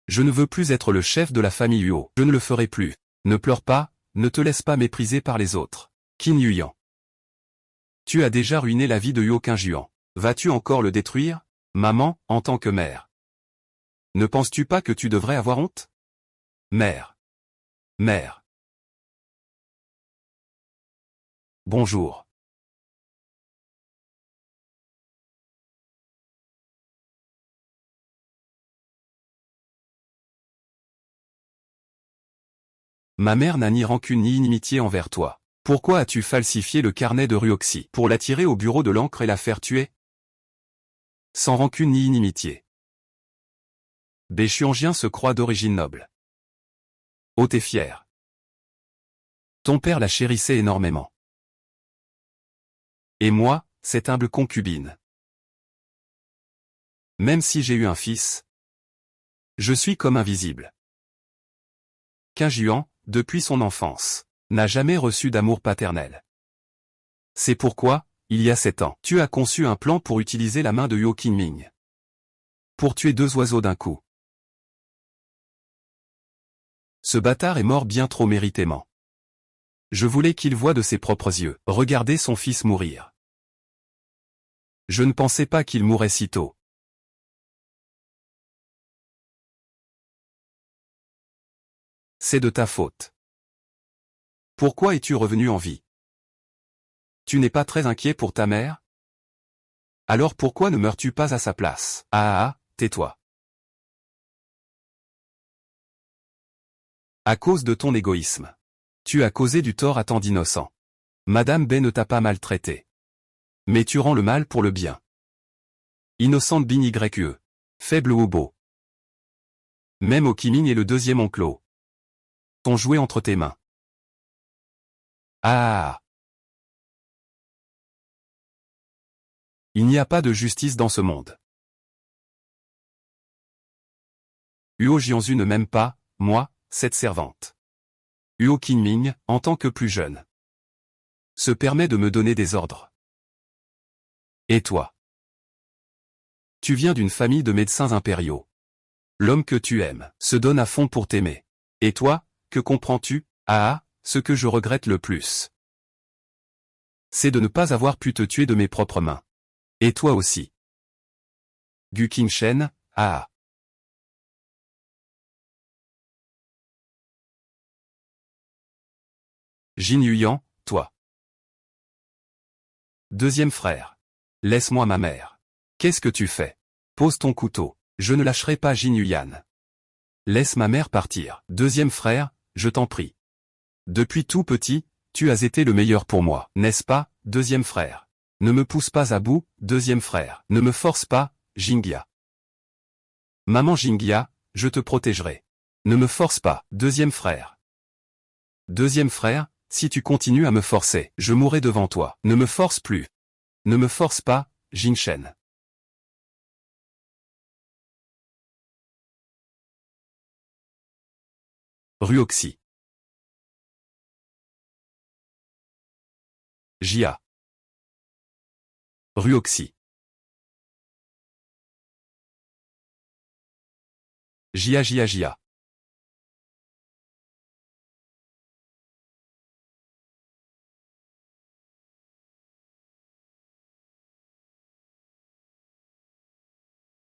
Je ne veux plus être le chef de la famille Huo. Je ne le ferai plus. Ne pleure pas, ne te laisse pas mépriser par les autres. Qin Yuyan. Tu as déjà ruiné la vie de Huo Qin. Vas-tu encore le détruire? Maman, en tant que mère. Ne penses-tu pas que tu devrais avoir honte? Mère. Mère. Bonjour. Ma mère n'a ni rancune ni inimitié envers toi. Pourquoi as-tu falsifié le carnet de Ruoxi? Pour l'attirer au bureau de l'encre et la faire tuer? Sans rancune ni inimitié. Béchuangien se croit d'origine noble. Haute et fière. Ton père la chérissait énormément. Et moi, cette humble concubine. Même si j'ai eu un fils, je suis comme invisible. Qin Juan, depuis son enfance, n'a jamais reçu d'amour paternel. C'est pourquoi, il y a 7 ans, tu as conçu un plan pour utiliser la main de Yuo Qingming. Pour tuer 2 oiseaux d'un coup. Ce bâtard est mort bien trop méritément. Je voulais qu'il voie de ses propres yeux, regarder son fils mourir. Je ne pensais pas qu'il mourrait si tôt. C'est de ta faute. Pourquoi es-tu revenu en vie? Tu n'es pas très inquiet pour ta mère? Alors pourquoi ne meurs-tu pas à sa place? Ah, tais-toi. À cause de ton égoïsme. Tu as causé du tort à tant d'innocents. Madame B ne t'a pas maltraité. Mais tu rends le mal pour le bien. Innocente Bin YE. Faible hobo. Même Ho Qiming est le deuxième oncle. Ton jouet entre tes mains. Ah. Il n'y a pas de justice dans ce monde. Huo Jianzhu ne m'aime pas, moi, cette servante. Huo Qingming, en tant que plus jeune, se permet de me donner des ordres. Et toi? Tu viens d'une famille de médecins impériaux. L'homme que tu aimes se donne à fond pour t'aimer. Et toi, que comprends-tu? Ah, ce que je regrette le plus, c'est de ne pas avoir pu te tuer de mes propres mains. Et toi aussi. Gu Qingshen, ah. Jin Yuyan, toi. Deuxième frère. Laisse-moi ma mère. Qu'est-ce que tu fais? Pose ton couteau. Je ne lâcherai pas Jin Yuyan. Laisse ma mère partir. Deuxième frère, je t'en prie. Depuis tout petit, tu as été le meilleur pour moi, n'est-ce pas, deuxième frère? Ne me pousse pas à bout, deuxième frère. Ne me force pas, Jinghia. Maman Jinghia, je te protégerai. Ne me force pas, deuxième frère. Deuxième frère, si tu continues à me forcer, je mourrai devant toi. Ne me force plus. Ne me force pas, Jinshen. Ruoxi. Jia. Ruoxi. Jia Jia Jia.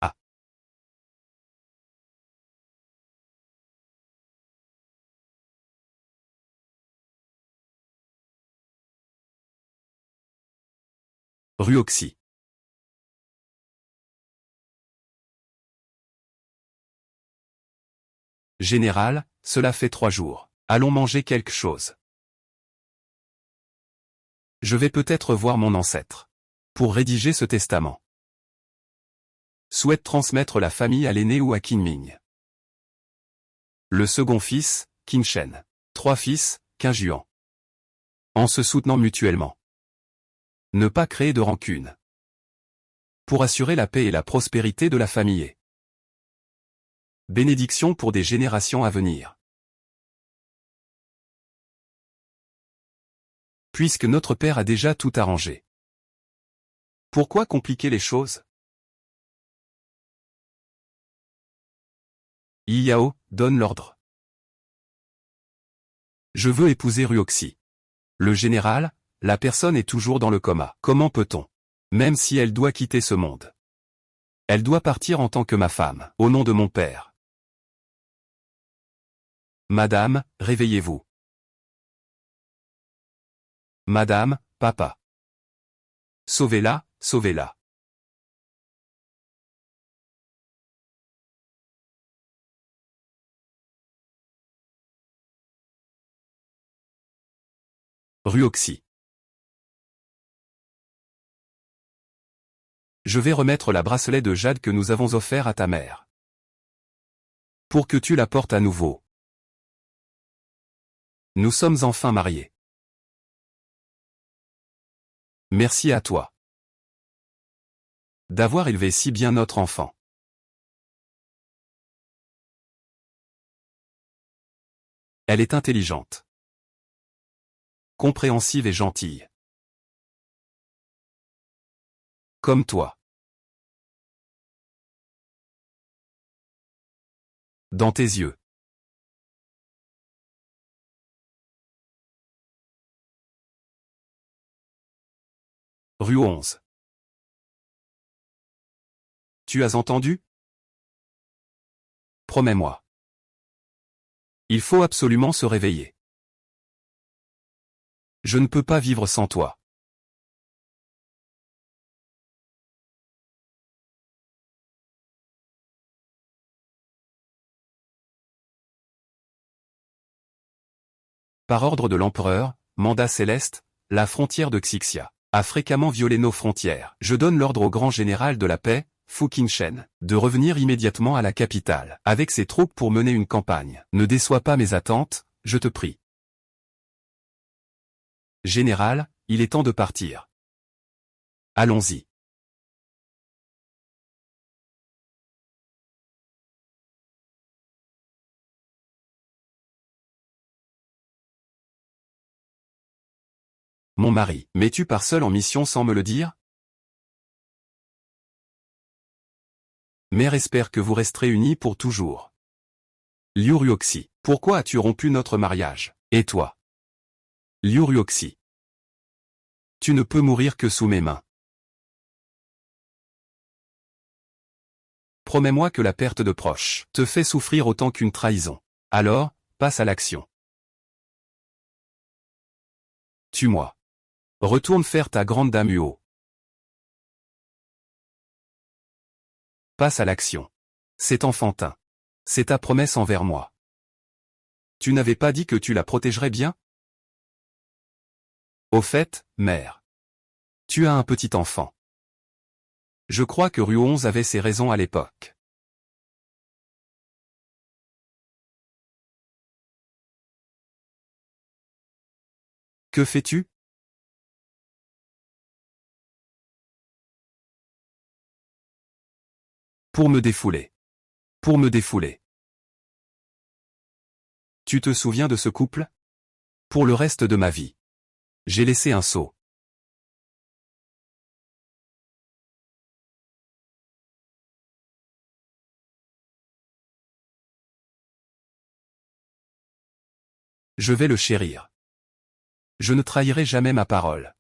Ah. Ruoxi. Général, cela fait 3 jours. Allons manger quelque chose. Je vais peut-être voir mon ancêtre. Pour rédiger ce testament. Souhaite transmettre la famille à l'aîné ou à Qingming. Le second fils, Qingshen. 3 fils, Qin Juan. En se soutenant mutuellement. Ne pas créer de rancune. Pour assurer la paix et la prospérité de la famille. Bénédiction pour des générations à venir. Puisque notre père a déjà tout arrangé. Pourquoi compliquer les choses? Yi Yao, donne l'ordre. Je veux épouser Ruoxi. Le général, la personne est toujours dans le coma. Comment peut-on? Même si elle doit quitter ce monde. Elle doit partir en tant que ma femme, au nom de mon père. Madame, réveillez-vous. Madame, papa. Sauvez-la, sauvez-la. Ruoxi. Je vais remettre la bracelet de jade que nous avons offert à ta mère. pour que tu la portes à nouveau. Nous sommes enfin mariés. Merci à toi d'avoir élevé si bien notre enfant. Elle est intelligente, compréhensive et gentille. Comme toi. Dans tes yeux. Rue 11. Tu as entendu? Promets-moi. Il faut absolument se réveiller. Je ne peux pas vivre sans toi. Par ordre de l'empereur, mandat céleste, la frontière de Xixia a fréquemment violé nos frontières. Je donne l'ordre au grand général de la paix, Fu Qingchen, de revenir immédiatement à la capitale, avec ses troupes pour mener une campagne. Ne déçois pas mes attentes, je te prie. Général, il est temps de partir. Allons-y. Mon mari, mais tu pars seul en mission sans me le dire? Mère espère que vous resterez unis pour toujours. Liu Ruoxi, pourquoi as-tu rompu notre mariage? Et toi? Liu Ruoxi. Tu ne peux mourir que sous mes mains. Promets-moi que la perte de proches te fait souffrir autant qu'une trahison. Alors, passe à l'action. Tue-moi. Retourne faire ta grande dame Huo. Passe à l'action. C'est enfantin. C'est ta promesse envers moi. Tu n'avais pas dit que tu la protégerais bien? Au fait, mère. Tu as un petit enfant. Je crois que Rue 11 avait ses raisons à l'époque. Que fais-tu? Pour me défouler. Pour me défouler. Tu te souviens de ce couple? Pour le reste de ma vie. J'ai laissé un sceau. Je vais le chérir. Je ne trahirai jamais ma parole.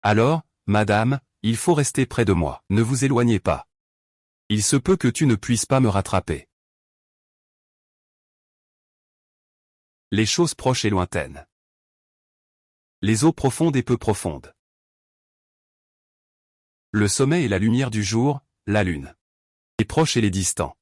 Alors, madame, il faut rester près de moi. Ne vous éloignez pas. Il se peut que tu ne puisses pas me rattraper. Les choses proches et lointaines. Les eaux profondes et peu profondes. Le sommet et la lumière du jour, la lune. Les proches et les distants.